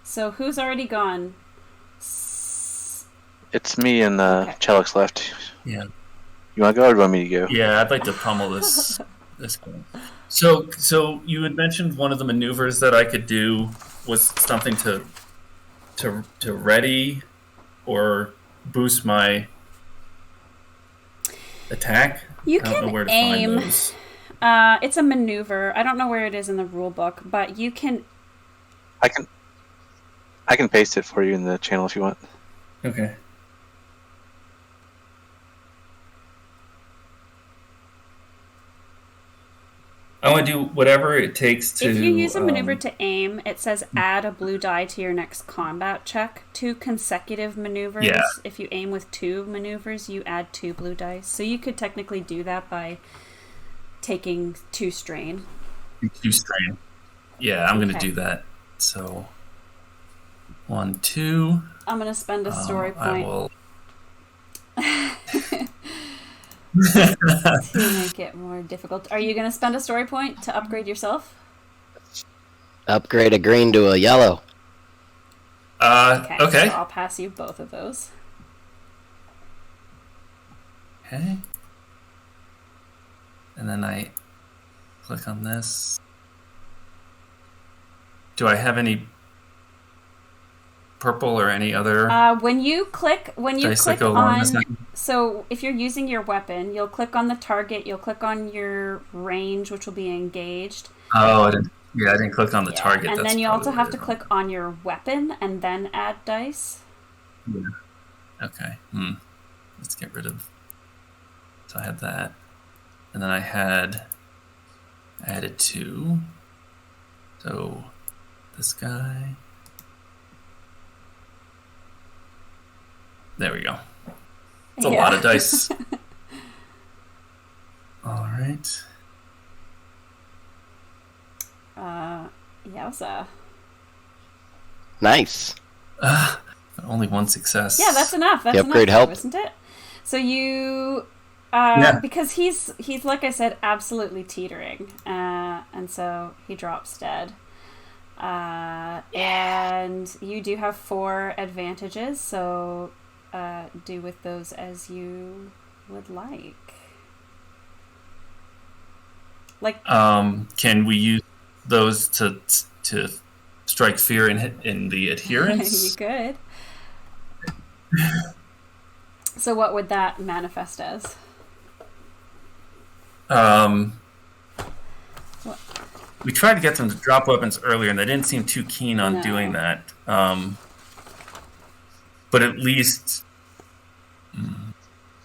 So who's already gone? It's me and Chelix left. Yeah. You want to go or do you want me to go? Yeah, I'd like to pummel this one. So you had mentioned one of the maneuvers that I could do was something to ready or boost my attack. You I don't know where to aim. find those. It's a maneuver. I don't know where it is in the rule book, but you can. I can paste it for you in the channel if you want. Okay. I want to do whatever it takes to... If you use a maneuver to aim, it says add a blue die to your next combat check. 2 consecutive maneuvers. Yeah. If you aim with 2 maneuvers, you add 2 blue dice. So you could technically do that by taking 2 strain. 2 strain. Yeah, I'm going to do that. So, 1, 2... I'm going to spend a story point. I will... to make it more difficult. Are you going to spend a story point to upgrade yourself? Upgrade a green to a yellow. Okay. So I'll pass you both of those. Okay. And then I click on this. Do I have any purple or any other? When you click on, so if you're using your weapon, you'll click on the target, you'll click on your range, which will be engaged. Oh, I didn't click on the target. And then you also have to click on your weapon and then add dice. Yeah. Okay. Let's get rid of. So I had that, and then I added 2. So this guy. There we go. It's a lot of dice. All right. Yowza. Nice. Only 1 success. Yeah, that's enough. That's the upgrade enough, helped, isn't it? So you, because he's like I said, absolutely teetering, and so he drops dead. And you do have 4 advantages, so do with those as you would like. Like, can we use those to strike fear in the you adherents? could. So what would that manifest as? We tried to get them to drop weapons earlier, and they didn't seem too keen on doing that. But at least...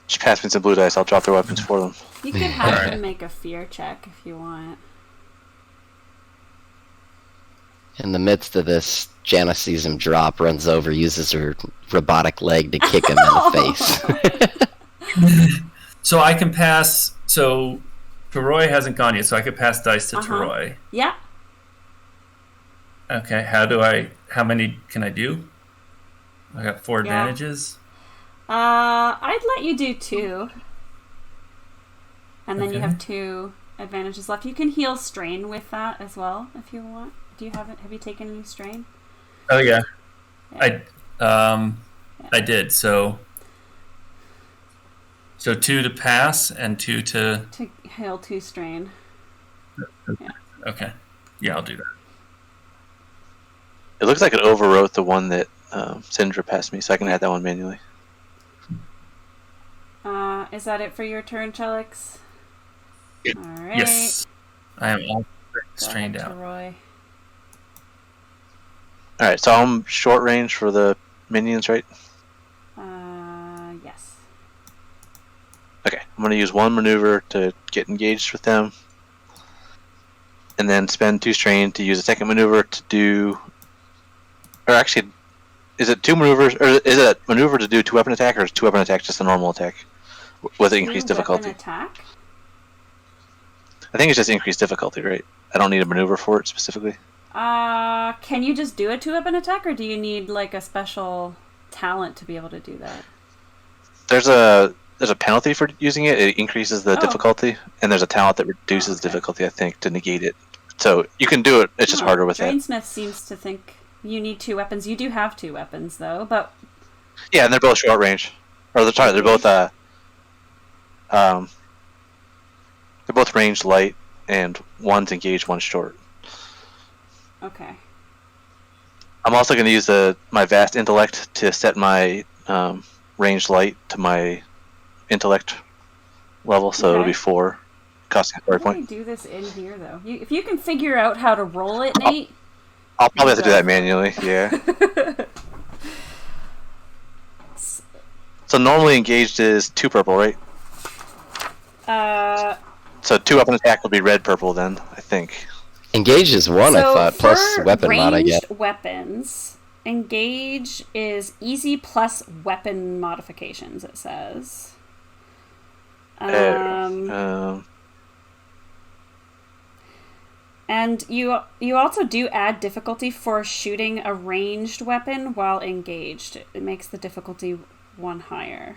Just pass me some blue dice. I'll drop their weapons for them. You could have them make a fear check if you want. In the midst of this, Jana sees him drop, runs over, uses her robotic leg to kick him in the face. So I can pass... So Troy hasn't gone yet, so I could pass dice to Troy. Yeah. Okay, how many can I do? I got 4 advantages. I'd let you do 2. And then you have 2 advantages left. You can heal strain with that as well if you want. Have you taken any strain? Oh yeah. I did. So 2 to pass and 2 to heal 2 strain. Yeah. Okay. Yeah, I'll do that. It looks like it overwrote the one that Syndra passed me, so I can add that one manually. Is that it for your turn, Chelix? Yeah. All right. Yes. I am all strained out. Roy. Alright, so I'm short range for the minions, right? Yes. Okay, I'm going to use 1 maneuver to get engaged with them. And then spend 2 strain to use a second maneuver to do... Or actually, is it 2 maneuvers, or is it a maneuver to do 2 weapon attack, or is 2 weapon attack just a normal attack? With increased difficulty. Attack? I think it's just increased difficulty, right? I don't need a maneuver for it specifically. Can you just do a 2-weapon attack, or do you need like a special talent to be able to do that? There's a penalty for using it. It increases the difficulty, and there's a talent that reduces the difficulty, I think, to negate it. So you can do it. It's just harder with that. Drainsmith seems to think you need 2 weapons. You do have 2 weapons, though, but yeah, and they're both short range. Or they're both ranged light, and one's engaged, one's short. Okay. I'm also going to use my vast intellect to set my ranged light to my intellect level, so it'll be 4, costing a story point. How do we do this in here, though? If you can figure out how to roll it, Nate... I'll probably have to do that manually, yeah. So normally engaged is 2 purple, right? So 2 weapon attack will be red purple then, I think. Engage is 1, I thought, plus weapon mod I get. Weapons, engage is easy plus weapon modifications, it says. And you also do add difficulty for shooting a ranged weapon while engaged. It makes the difficulty 1 higher.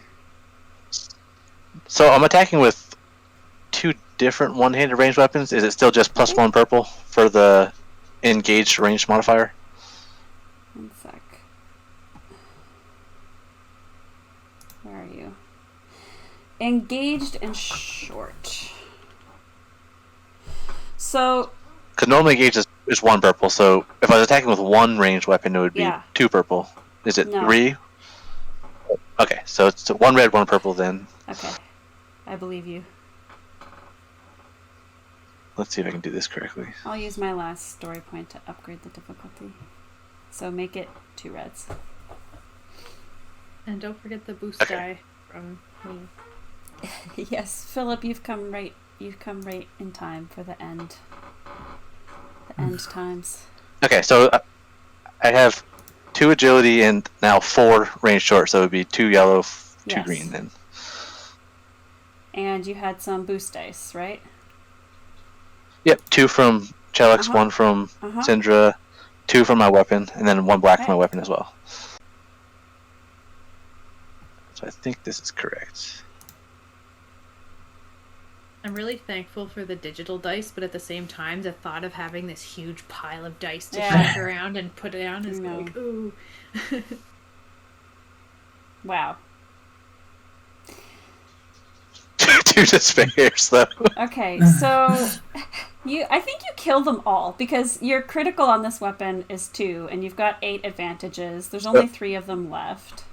So I'm attacking with 2 different one-handed ranged weapons. Is it still just plus 1 purple for the engaged ranged modifier? 1 sec. Where are you? Engaged and short. So... Because normally engaged is 1 purple, so if I was attacking with 1 ranged weapon, it would be 2 purple. Is it 3? Okay, so it's 1 red, 1 purple then. Okay. I believe you. Let's see if I can do this correctly. I'll use my last story point to upgrade the difficulty. So make it 2 reds. And don't forget the boost die from me. Yes, Philip, you've come right in time for the end. The end times. Okay, so I have 2 agility and now 4 range short, so it would be 2 yellow, 2 green then. And you had some boost dice, right? Yep, 2 from Chelix, 1 from Syndra, 2 from my weapon, and then 1 black from my weapon as well. So I think this is correct. I'm really thankful for the digital dice, but at the same time, the thought of having this huge pile of dice to shake around and put it on is like, ooh. Wow. 2 despairs, though. Okay, so I think you kill them all because your critical on this weapon is 2, and you've got 8 advantages. There's only 3 of them left.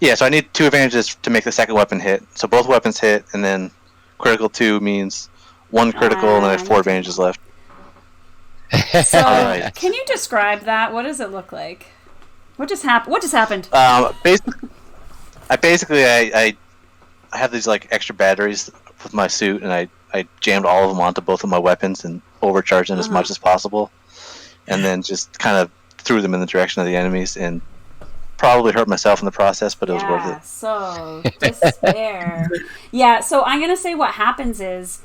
Yeah, so I need 2 advantages to make the second weapon hit. So both weapons hit, and then critical 2 means 1 critical, and then I have 4 advantages left. So, Alright. can you describe that? What does it look like? What just happened? Basically, I have these like extra batteries with my suit, and I jammed all of them onto both of my weapons and overcharged them as much as possible, and then just kind of threw them in the direction of the enemies, and probably hurt myself in the process, but it was worth it. So despair. Yeah, so I'm gonna say what happens is,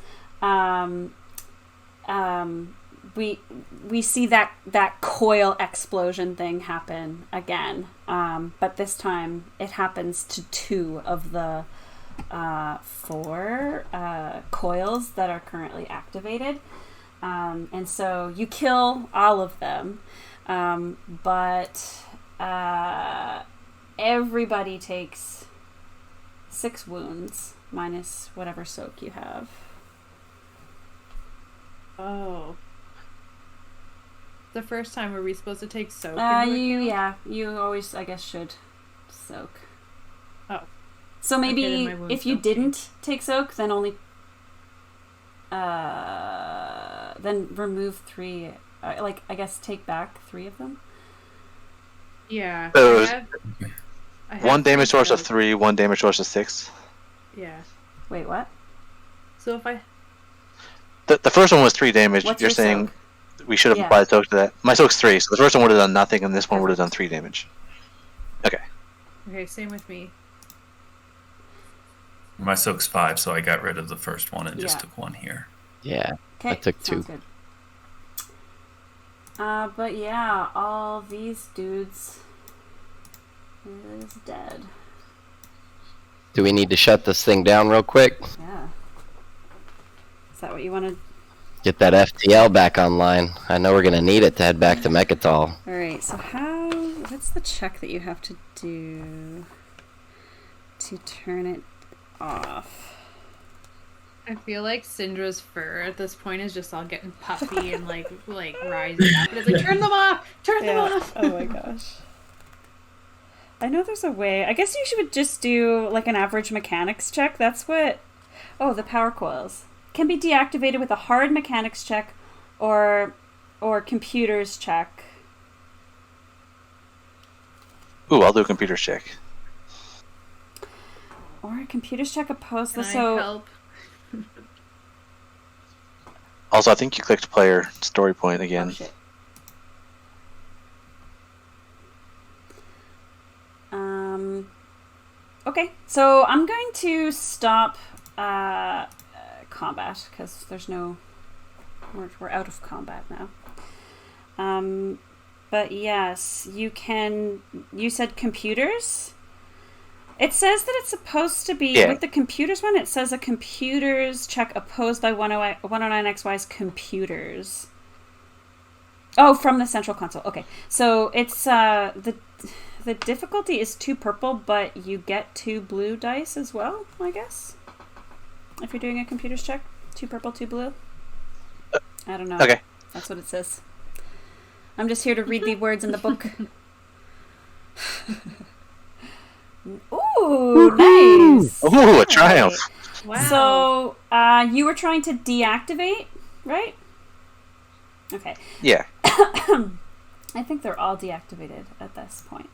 we see that coil explosion thing happen again, but this time it happens to 2 of the 4 coils that are currently activated, and so you kill all of them, but everybody takes 6 wounds minus whatever soak you have. Oh. The first time, were we supposed to take soak? You always, I guess, should soak. Oh. So maybe Okay, then my wounds if you don't didn't take soak, then only then remove 3. I guess take back 3 of them. Yeah. So I have 1 damage source of soak. 3, 1 damage source of 6. Yeah. Wait, what? So if I... The first one was 3 damage. What's You're your saying soak? we should have Yeah. applied soak to that. My soak's 3, so the first one would have done nothing, and this one would have done 3 damage. Okay. Okay, same with me. My soak's 5, so I got rid of the first one and just Yeah. took 1 here. Yeah. Okay, I took 2. sounds good. But yeah, all these dudes is dead. Do we need to shut this thing down real quick? Yeah. Is that what you want to... Get that FTL back online. I know we're going to need it to head back to Mechatol. Alright, so what's the check that you have to do to turn it off? I feel like Syndra's fur at this point is just all getting puffy and like rising up. And it's like, turn them off! Turn them off! Oh my gosh. I know there's a way. I guess you should just do like an average mechanics check. That's what... Oh, the power coils. Can be deactivated with a hard mechanics check or computers check. Ooh, I'll do a computer check. Or a computers check opposed to... Can I So... help? Also, I think you clicked player story point Oh, again. shit. Okay, so I'm going to stop combat because there's no... We're out of combat now. But yes, you can... You said computers? It says that it's supposed to be... Yeah. With the computers one, it says a computers check opposed by 109XY's computers. Oh, from the central console. Okay, so it's... The difficulty is 2 purple, but you get 2 blue dice as well, I guess? If you're doing a computers check. 2 purple, 2 blue? I don't know. Okay. That's what it says. I'm just here to read the words in the book. Ooh, nice! Ooh, a triumph! Wow. So, you were trying to deactivate, right? Okay. Yeah. I think they're all deactivated at this point.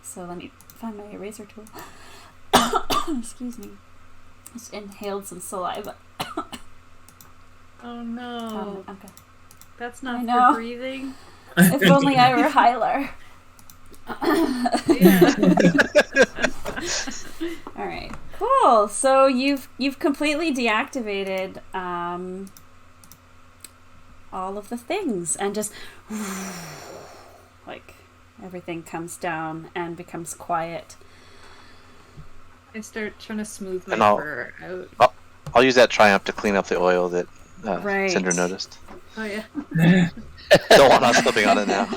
So let me find my eraser tool. Excuse me. Just inhaled some saliva. Oh no. I'm good. That's I not know. for breathing. If only I were Hylar. Yeah. All right, cool. So you've completely deactivated all of the things, and just like everything comes down and becomes quiet. I start trying to smooth my And I'll- fur out. I'll use that triumph to clean up the oil that Right. Cinder noticed. Oh yeah. Don't want us slipping on it now.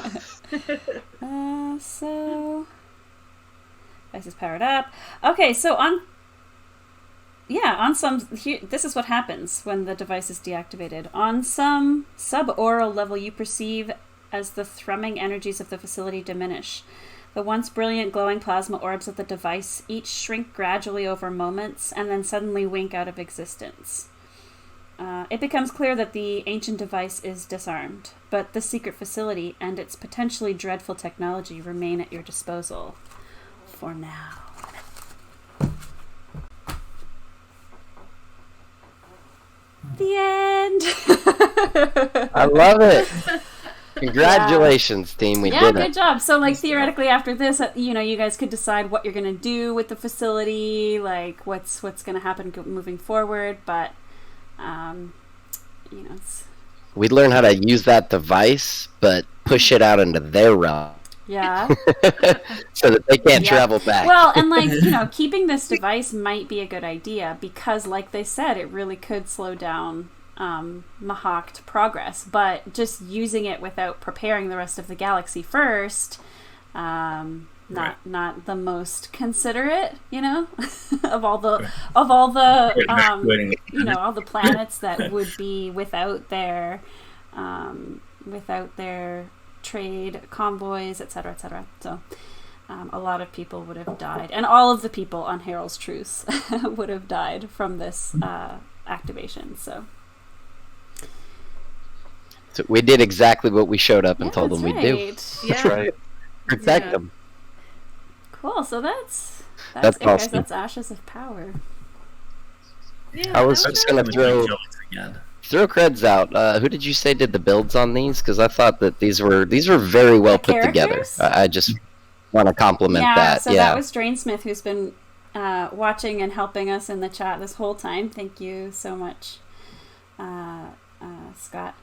So device is powered up. Okay, so on some here, this is what happens when the device is deactivated. On some subaural level, you perceive as the thrumming energies of the facility diminish. The once brilliant glowing plasma orbs of the device each shrink gradually over moments and then suddenly wink out of existence. It becomes clear that the ancient device is disarmed, but the secret facility and its potentially dreadful technology remain at your disposal. For now. The end! I love it! Congratulations, team. We did it. Good job. So, like, theoretically, after this, you guys could decide what you're going to do with the facility, like, what's going to happen moving forward, but, it's... We'd learn how to use that device, but push it out into their realm. Yeah. So that they can't travel back. Well, and, like, keeping this device might be a good idea, because, like they said, it really could slow down Mahawked progress, but just using it without preparing the rest of the galaxy first, not the most considerate, of all the all the planets that would be without their trade convoys, etc., etc. So a lot of people would have died, and all of the people on Harold's Truce would have died from this activation. So we did exactly what we showed up and told them we'd do. That's right. Protect them. Cool. So that's it, awesome. guys. That's Ashes of Power. Yeah, I was just gonna throw creds out. Who did you say did the builds on these? Because I thought that these were very well put together. I just want to compliment that. So that was Drainsmith, who's been watching and helping us in the chat this whole time. Thank you so much, Scott.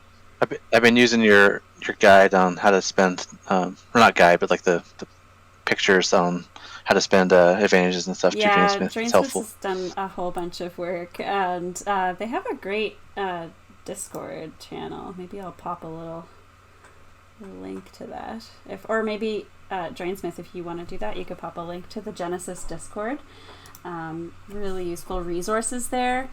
I've been using your guide on how to spend, or not guide, but like the pictures on how to spend advantages and stuff. Yeah, Drainsmith has done a whole bunch of work, and they have a great Discord channel. Maybe I'll pop a little link to that. Or maybe Drainsmith, if you want to do that, you could pop a link to the Genesys Discord. Really useful resources there.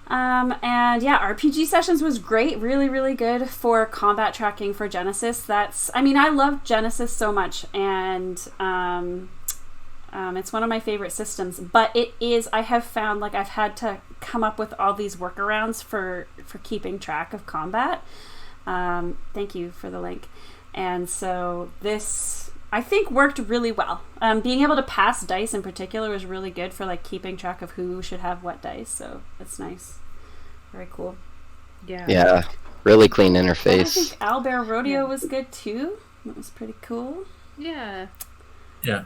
And yeah, RPG Sessions was great. Really, really good for combat tracking for Genesys. I love Genesys so much, and it's one of my favorite systems, but I have found, like, I've had to come up with all these workarounds for keeping track of combat. Thank you for the link. And so this, I think, worked really well. Being able to pass dice in particular was really good for, like, keeping track of who should have what dice, so it's nice. Very cool. Yeah, really clean interface. I think Owlbear Rodeo was good too. That was pretty cool. Yeah. Yeah.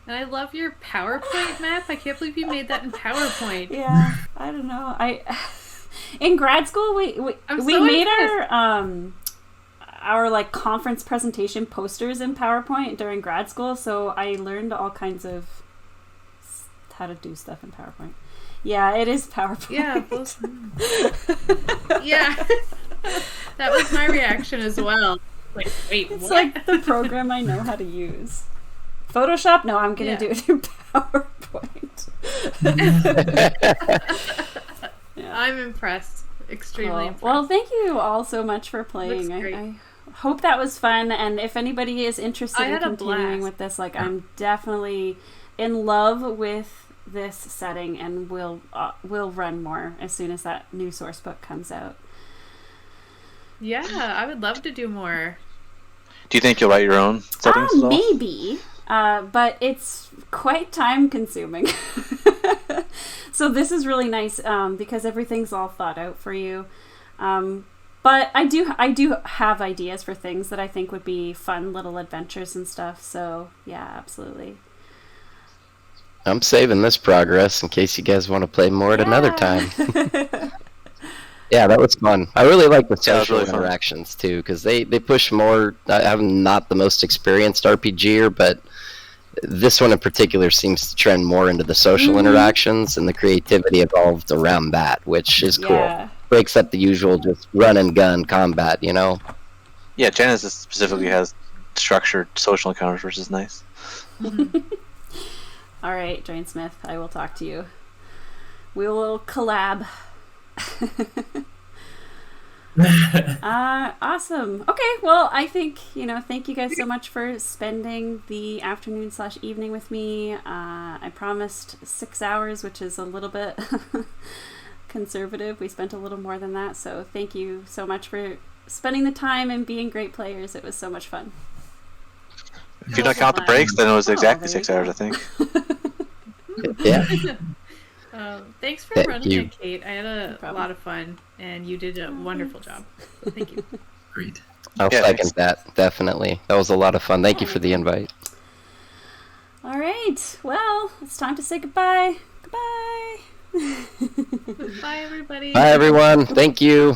And I love your PowerPoint map. I can't believe you made that in PowerPoint. Yeah, I don't know. In grad school we made our like conference presentation posters in PowerPoint during grad school, so I learned all kinds of how to do stuff in PowerPoint. Yeah, it is PowerPoint. Yeah, yeah. That was my reaction as well. Like, wait, it's what? like the program I know how to use. Photoshop? No, I'm gonna do it in PowerPoint. Yeah. I'm impressed. Extremely impressed. Well, thank you all so much for playing. I hope that was fun, and if anybody is interested in continuing with this, like, I'm definitely in love with this setting, and we'll run more as soon as that new source book comes out. Yeah, I would love to do more. Do you think you'll write your own settings at all? Maybe, but it's quite time consuming. So this is really nice because everything's all thought out for you. But I do have ideas for things that I think would be fun little adventures and stuff. So yeah, absolutely. I'm saving this progress in case you guys want to play more at another time. Yeah, that was fun. I really like the social interactions too, because they push more. I'm not the most experienced RPGer, but this one in particular seems to trend more into the social interactions, and the creativity evolved around that, which is cool. Breaks up the usual just run and gun combat, you know? Yeah, Genesys specifically has structured social encounters, which is nice. All right, Drain Smith, I will talk to you. We will collab. Awesome. Okay, well, I think, thank you guys so much for spending the afternoon/evening with me. I promised 6 hours, which is a little bit conservative. We spent a little more than that, so thank you so much for spending the time and being great players. It was so much fun. If you don't count the breaks, then it was exactly 6 hours, I think. Yeah. Thanks for Thank running you. it, Kate. I had a lot of fun, and you did a wonderful job. Thank you. Great. I'll Yeah, second thanks. that, definitely. That was a lot of fun. Thank you for the invite. All right, well, it's time to say goodbye. Goodbye. Bye, everybody. Bye, everyone. Thank you.